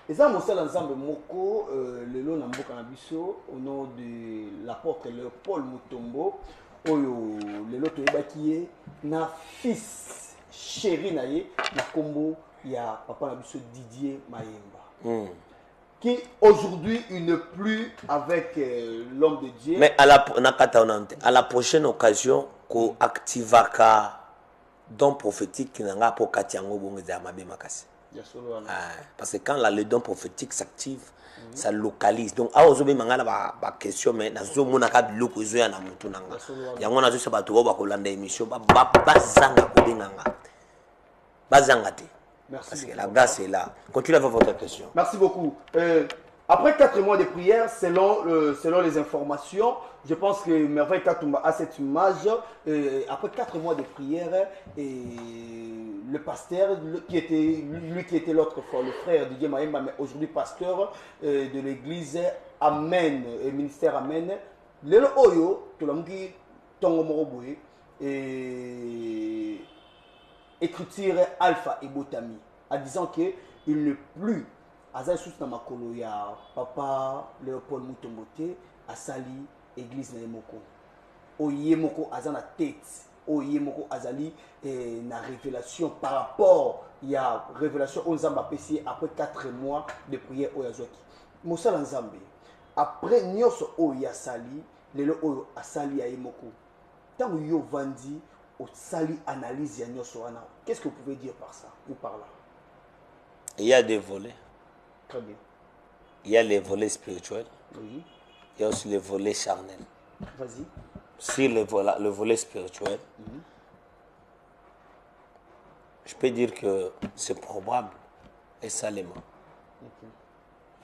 les hommes aussi ensemble moko, le long na biso, au nom de l'apôtre Paul Mutombo. Oyo lelo toyebaki na fils chéri na ye na kombo ya papa na biso Didier Mayemba qui aujourd'hui il n'est plus avec l'homme de Dieu. Mais à la prochaine occasion ko activaka don prophétique nanga po katiango bongeza mabe makasi. Parce que quand le don prophétique s'active, ça localise. Donc, à aujourd'hui, mangala ba question mais na zo mona ka biloko zo ya na mutu nanga. Yango na zo se bato ba kolanda émission ba bazanga ko benganga. Bazanga te. Merci. Parce que la grâce est là. Continuez avec votre question. Merci beaucoup. Après 4 mois de prière, selon les informations, je pense que Merveille Katumba a cette image. Après 4 mois de prière, le pasteur, qui était l'autre fois, le frère Didier Mayemba, mais aujourd'hui pasteur de l'église Amen, ministère Amen, Lelo Oyo, Tolamuki Tongo Moroboé, écriture Alpha et Botami, en disant qu'il n'est plus Aza sous na makolo ya papa Léopold Mutombote asali église na Yemoko. Oyemoko aza na tête Oyemoko Azali na révélation par rapport il y a révélation aux Nzamba PC après 4 mois de prière au Yazwaki. Mosala Nzambe après nyonso oya sali lelo oyo asali ya Yemoko. Tant yo vandi au sali analyse ya nyonso wana. Qu'est-ce que vous pouvez dire par ça ou par là? Il y a des volets. Très bien. Il y a les volets spirituels. Oui. Il y a aussi les volets charnels. Vas-y. Sur le volet spirituel, je peux dire que c'est probable et salement.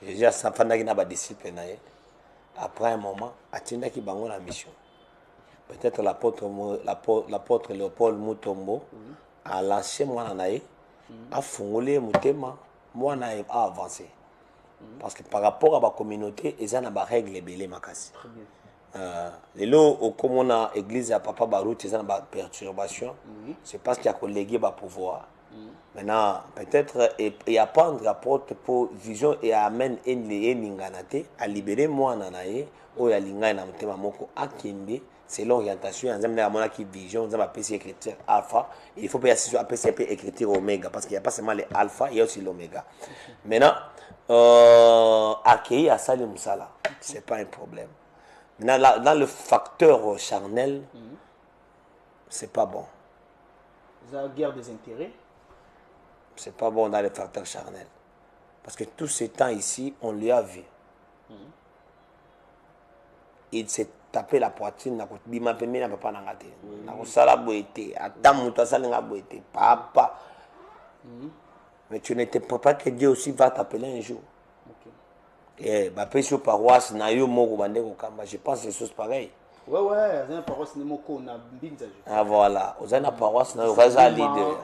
Déjà, ça fait que disciple après un moment, atteindre qui bango la mission. Peut-être l'apôtre Léopold Mutombo a lancé moi naïe, a fondé Mutema, moi naïe a avancé. Parce que par rapport à la communauté, ils ont des règles belées makasi. Les lots au comme on a église à Papa Barout, ils ont des perturbations. C'est parce qu'il y a collègué va pouvoir. Maintenant, peut-être et apprendre la porte pour vision et amène les ninganate à libérer moi nanaye ou à lingana na mutema moko akimbe selon l'orientation en zambia mona qui vision zamba PC écriture alpha. Il faut pas assister à PC écriture oméga parce qu'il n'y a pas seulement les alpha, il y a aussi l'oméga. Maintenant accueillir à Salim Moussala, c'est pas un problème. Maintenant, dans le facteur charnel, c'est pas bon. La guerre des intérêts. C'est pas bon dans le facteur charnel. Parce que tout ce temps ici, on lui a vu. Il s'est tapé la poitrine, papa. Mais tu n'étais pas que Dieu aussi va t'appeler un jour. Et sur paroisse, je pense que c'est des choses pareilles. Ouais, c'est une paroisse ah voilà, c'est une paroisse, c'est leader.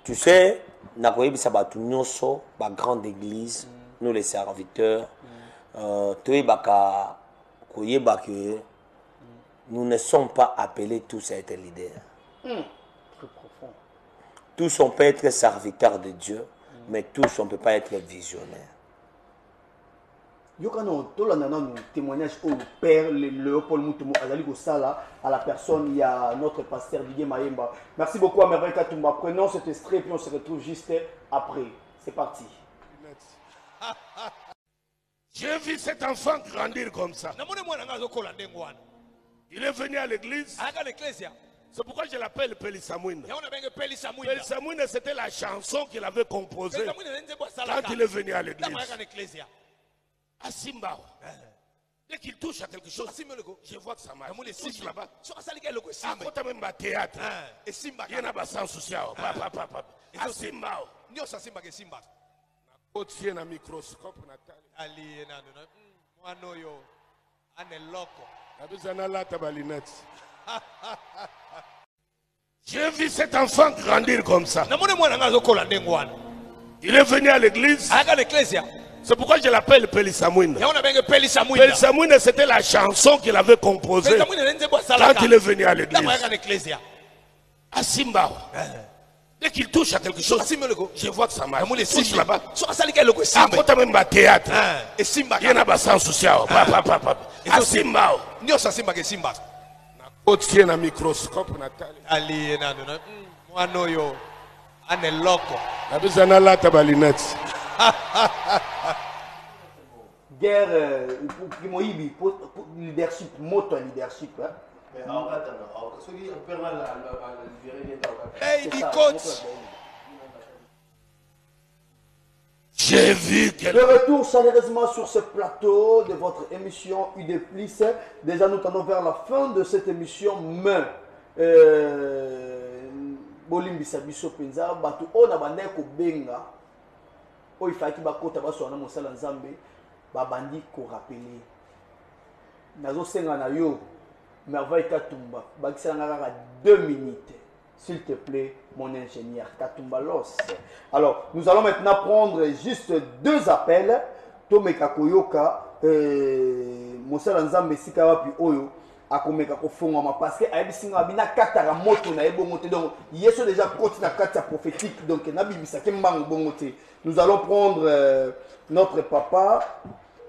Tu sais, nous avons une grande église, nous les serviteurs, nous ne sommes pas appelés tous à être leaders. Très profond. Tous on peut être serviteurs de Dieu, mais tous on ne peut pas être visionnaires. Yokano, tout le témoignage au père Léopold Mutombo Azali Gosala à la personne, il y a notre pasteur Didier Mayemba. Merci beaucoup à Merveille Katumba. Prenons cet extrait puis on se retrouve juste après. C'est parti. J'ai vu cet enfant grandir comme ça. Il est venu à l'église. C'est pourquoi je l'appelle Pélissamouine. Pélissamouine, c'était la chanson qu'il avait composée quand il est venu à l'église. À Simbao. Dès qu'il touche à quelque chose, je vois que ça marche. Il touche là-bas. À côté même du théâtre. Il y en a pas sans souci. À Simbao. Il y a un microscope. J'ai vu cet enfant grandir comme ça. Il est venu à l'église. C'est pourquoi je l'appelle Pélissamouine. Pélissamouine, c'était la chanson qu'il avait composée quand il est venu à l'église. À Simbao. Dès qu'il touche à quelque chose, je vois que ça marche. Il touche là-bas. À côté même du théâtre. Il y en a pas sans souci. À Simbao. Il y a un microscope. Guerre, leadership, moto leadership. Hey, dit coach. J'ai vu de retour chaleureusement sur ce plateau de votre émission UD+. Déjà nous tendons vers la fin de cette émission, mais bolimbisa biso penza batu ona bandai ko benga o ifaki bakota basona mosala nzambe babandi ko rappeler nazo senga na yo Merveille Katumba bakisanga kaka 2 minutes s'il te plaît mon ingénieur Katumba Los. Alors nous allons maintenant prendre juste 2 appels Tomeka Koyoka mosala nzambe sika wapi oyo akomeka kofongama parce que ayebisinga bina katara moto na ebongote donc yeso déjà côté na kata prophétique donc na bibisa ke mbango bongote. Nous allons prendre notre papa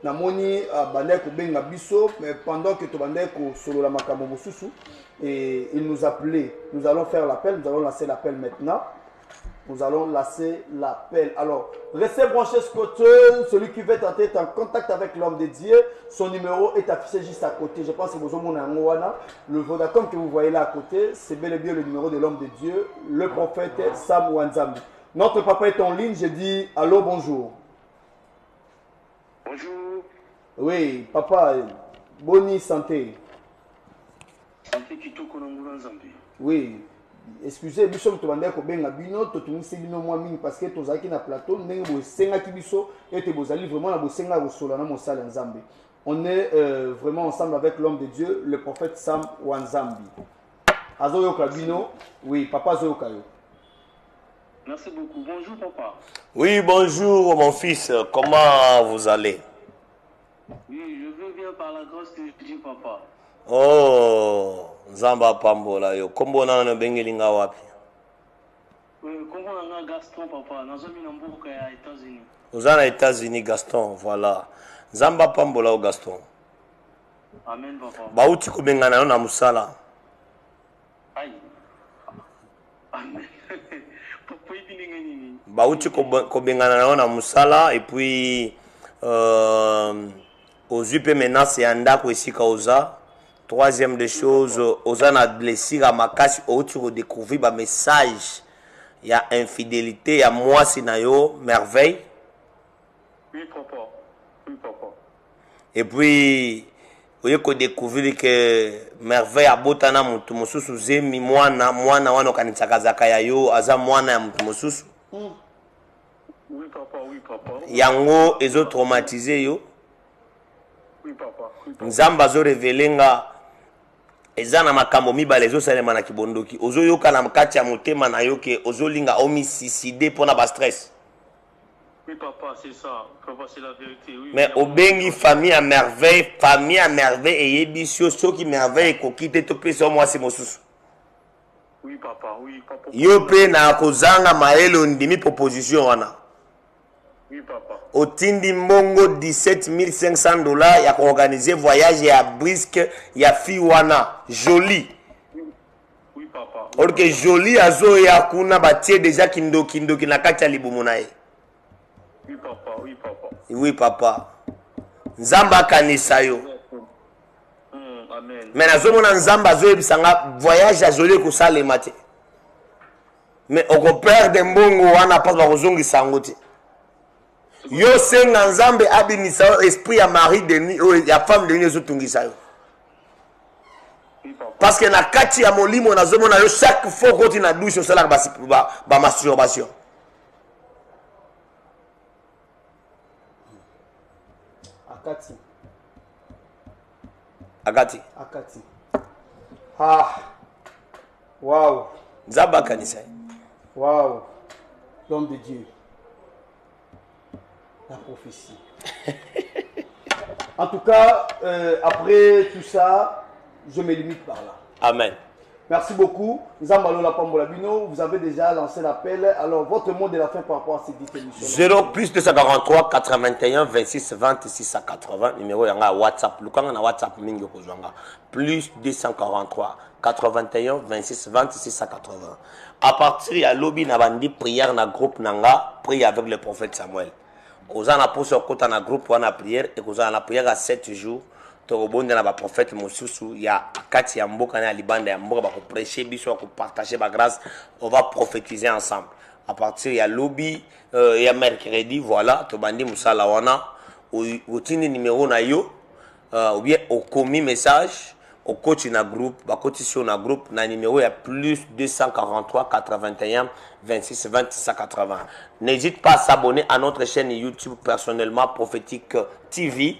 namoni bandai ko benga biso mais pendant que to bandai ko solo la makambo mosusu et il nous appelait. Nous allons faire l'appel, nous allons lancer l'appel maintenant. Nous allons lancer l'appel. Alors, restez branchés ce côté. Celui qui veut tenter est en contact avec l'homme de Dieu. Son numéro est affiché juste à côté. Je pense que vous avez le Vodacom que vous voyez là à côté. C'est bel et bien le numéro de l'homme de Dieu, le prophète Sam Wanzambi. Notre papa est en ligne. Je dis allô, bonjour. Bonjour. Oui, papa, bonne santé. Santé kitoko na ngula Nzambe. Oui. Excusez, biso to bande ko benga bino to tumisi bino moi mingi parce que tozaki na plateau ndenge bo senga ki biso et te bozali vraiment na bo senga ko sola na mosala Nzambe. On est vraiment ensemble avec l'homme de Dieu, le prophète Sam Wanzambi. Azoyo Kabino, oui, papa Azoyo Kayo. Merci beaucoup. Bonjour papa. Oui, bonjour mon fils, comment vous allez? Oui, je veux bien par la grâce de Dieu papa. Oh, Nzamba Pambola yo. Kombo na bengelinga wapi? Kombo na Gaston papa, nazomi na mboka ya États-Unis. Aux États-Unis Gaston, voilà. Nzamba Pambola au Gaston. Amen papa. Bauti ko bengana na musala. Aïe. Amen. Papa ibinga nini? Bauti ko bengana na musala et puis aux UP menace yanda ko esika oza. Troisième des choses, aux ana blessure à makasi au tu redécouvrir ba message. Il y a infidélité, il y a moi sinayo merveille. Oui papa. Oui papa. Et puis vous avez découvert que merveille a botana mutu mususu zemi mwana wana kanitsakazaka ya yo aza mwana ya mutu mususu. Oui papa, oui papa. Yango ezo traumatisé yo. Oui papa. Nzamba zo revelenga ezana makambo mibale zo salema na kibondoki ozo yoka na mkati ya motema na yo ke ozo linga homicide pona ba stress. Oui papa, c'est ça. Papa, c'est la vérité. Oui, Mais au bengi famille à merveille et yebisio soki merveille ko kite to pesa moi c'est mosusu. Oui papa, oui papa. Yo pe na kozanga maelo ndimi proposition wana. Oui papa. Otindi mbongo $17,500 ya organiser voyage ya brisque ya Fiwana Jolie. Oui papa. Or que Jolie azo ya kuna batie déjà kindoki na kati ya libumu na ye. Oui papa, oui papa. Oui papa. Nzamba kanisa yo. Amen. Mais nazomona Nzamba azo ebisanga voyage ya Jolie ko salema te. Mais oko perdre mbongo wana pas ba kozongisa ngo te. Yo senga Nzambe abimisa esprit ya mari Denis ya femme Denis zo tungisa yo. Parce que na kati ya molimo nazomona yo chaque fois koti na douche osala ba masturbation. Akati. Ah. Waouh. Nzamba kanisa. Waouh. L'homme de Dieu. La prophétie. En tout cas, après tout ça, je me limite par là. Amen. Merci beaucoup. Nzambalola Pambolabino, vous avez déjà lancé l'appel. Alors, votre mot de la fin par rapport à cette émission. 0 plus 243 81 26 26 80. Numéro yanga WhatsApp. Lukanga na WhatsApp mingi kozwanga. Plus 243 81 26 26 80. À partir ya lobby na bandi prière na groupe nanga, prie avec le prophète Samuel. Kozana poso kota na groupe wana prière et kozana na prière à 7 jours. Tokobonde na ba prophète mosusu ya kati ya mboka na libanda ya mboka ba ko prêcher biso ko partager ba grâce, on va prophétiser ensemble. À partir ya lobby ya mercredi voilà to bandi musala wana au tini numéro na yo ou bien au commis message au coach na groupe ba cotisation na groupe na numéro ya plus 243 81 26 26 80. N'hésite pas à s'abonner à notre chaîne YouTube personnellement prophétique TV.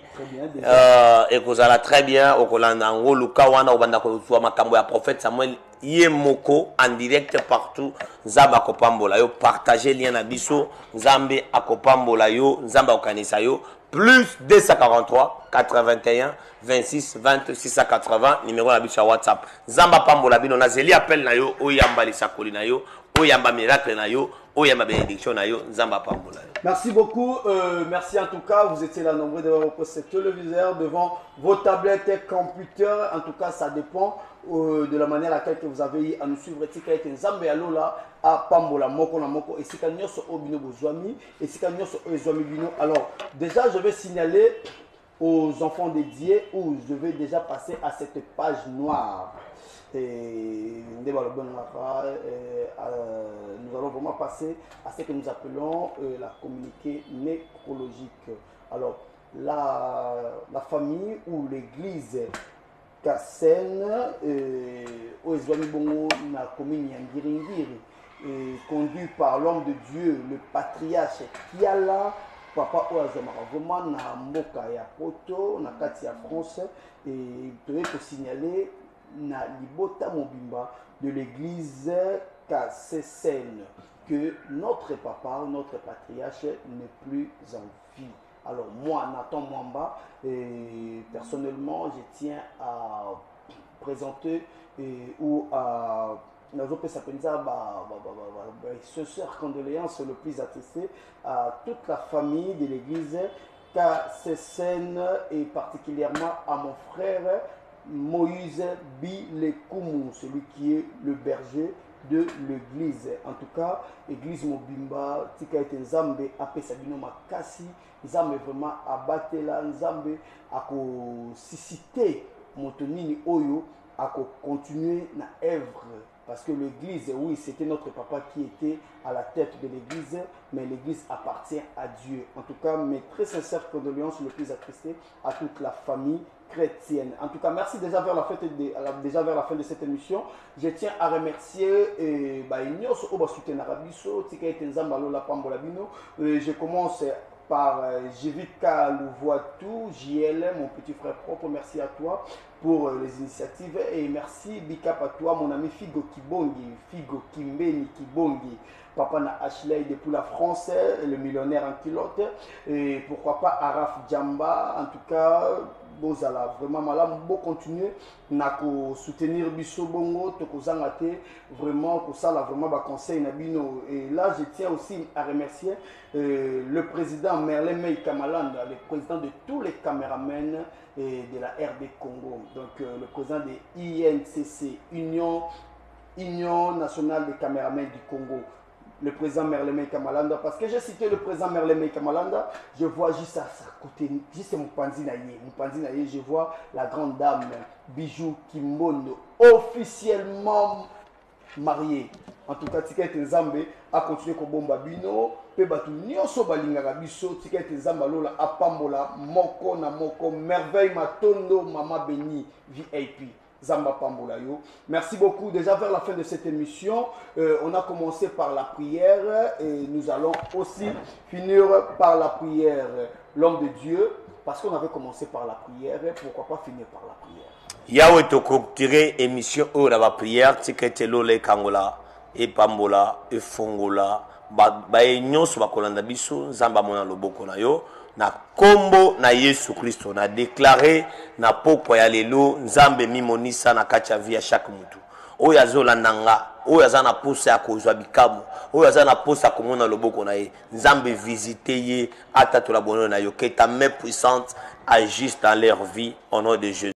Et que ça très bien au Kolanda Luka wana obanda ko makambo ya prophète Samuel Yemoko en direct partout. Nzamba kopambola yo partager lien na biso Nzambe akopambola yo Nzamba okanisa yo plus 243 81 26 26 80 numéro na biso WhatsApp. Nzamba pambola bino na zeli appel na yo oyambali sakoli na yo oyamba miracle na yo, oyamba bénédiction na yo, nzamba pambola. Merci beaucoup, merci en tout cas, vous étiez là nombreux devant vos postes téléviseurs, devant vos tablettes et computers, en tout cas ça dépend de la manière à laquelle vous avez eu à nous suivre. Tika ete nzambe alola a pambola moko na moko, et si kanyoso obino bozwami, et si kanyoso ezwami bino. Alors déjà je vais signaler aux enfants dédiés où je vais déjà passer à cette page noire. Et nous allons vraiment passer à ce que nous appelons la communiqué nécrologique. Alors, la famille ou l'église Kassen, conduit par l'homme de Dieu, le patriarche Kiala, papa Oazamara, vraiment na mboka ya poto, na kati ya France, et je vais te signaler na libota mobimba de l'église Kassesen que notre papa, notre patriarche n'est plus en vie. Alors moi, Nathan Mwamba, personnellement, je tiens à présenter ou à ce soeur condoléances le plus attesté à toute la famille de l'église Kassesen et particulièrement à mon frère Moïse Bilekumu, celui qui est le berger de l'église. En tout cas, église Mobimba, tika ete nzambe apesa bino makasi, nzambe vraiment abatela, nzambe ako susciter motonini oyo, ako continuer na œuvre. Parce que l'église, oui, c'était notre papa qui était à la tête de l'église, mais l'église appartient à Dieu. En tout cas, mes très sincères condoléances le plus attristées à toute la famille chrétienne. En tout cas, merci déjà vers la fin de cette émission. Je tiens à remercier je commence par Jivika Louvoitou, JL, mon petit frère propre, merci à toi pour les initiatives et merci Bikap à toi, mon ami Figo Kibongi, Figo Kimbeni Kibongi, papa na Ashley depuis la France, le millionnaire en culotte, et pourquoi pas Araf Djamba, en tout cas, Bozala, vraiment malade, beau continuer, na ko soutenir Bisso Bongo, Toko Zangate, vraiment, pour ça, là, vraiment, bah, conseil Nabino. Et là, je tiens aussi à remercier le président Merlin Mey Kamalanda, le président de tous les caméramens de la RD Congo, donc le président de INCC, Union nationale des caméramens du Congo, le président Merlin Mey Kamalanda, parce que j'ai cité le président Merlin Mey Kamalanda, je vois juste à sa côté, juste Moupanzinaye, je vois la grande dame Bijou Kimbondo, officiellement mariée. En tout cas, Tika Nzambe a continué ko bomba bino, pe batu nyonso balingaka biso, Tika Nzamba lola apambola moko na moko, merveille matondo mama béni VIP. Zamba Pambola yo. Merci beaucoup. Déjà vers la fin de cette émission, on a commencé par la prière et nous allons aussi finir par la prière. L'homme de Dieu, parce qu'on avait commencé par la prière, pourquoi pas finir par la prière? Yahweh to tiré émission ou la prière, tiketelo le kangola et pambola et fongola ba nyonso bakolanda biso nzamba mona loboko na yo. Na kombo na Yesu Kristo na déclaré na pokwa ya lelo nzambe mimonisa na kati ya vie ya chaque mutu oyo azolanda nga oyo aza na posa ya kozwa bikamu oyo aza na posa komona loboko na ye nzambe visite ye atatola bonheur na yo que ta main puissante agisse dans leur vie au nom de Jésus.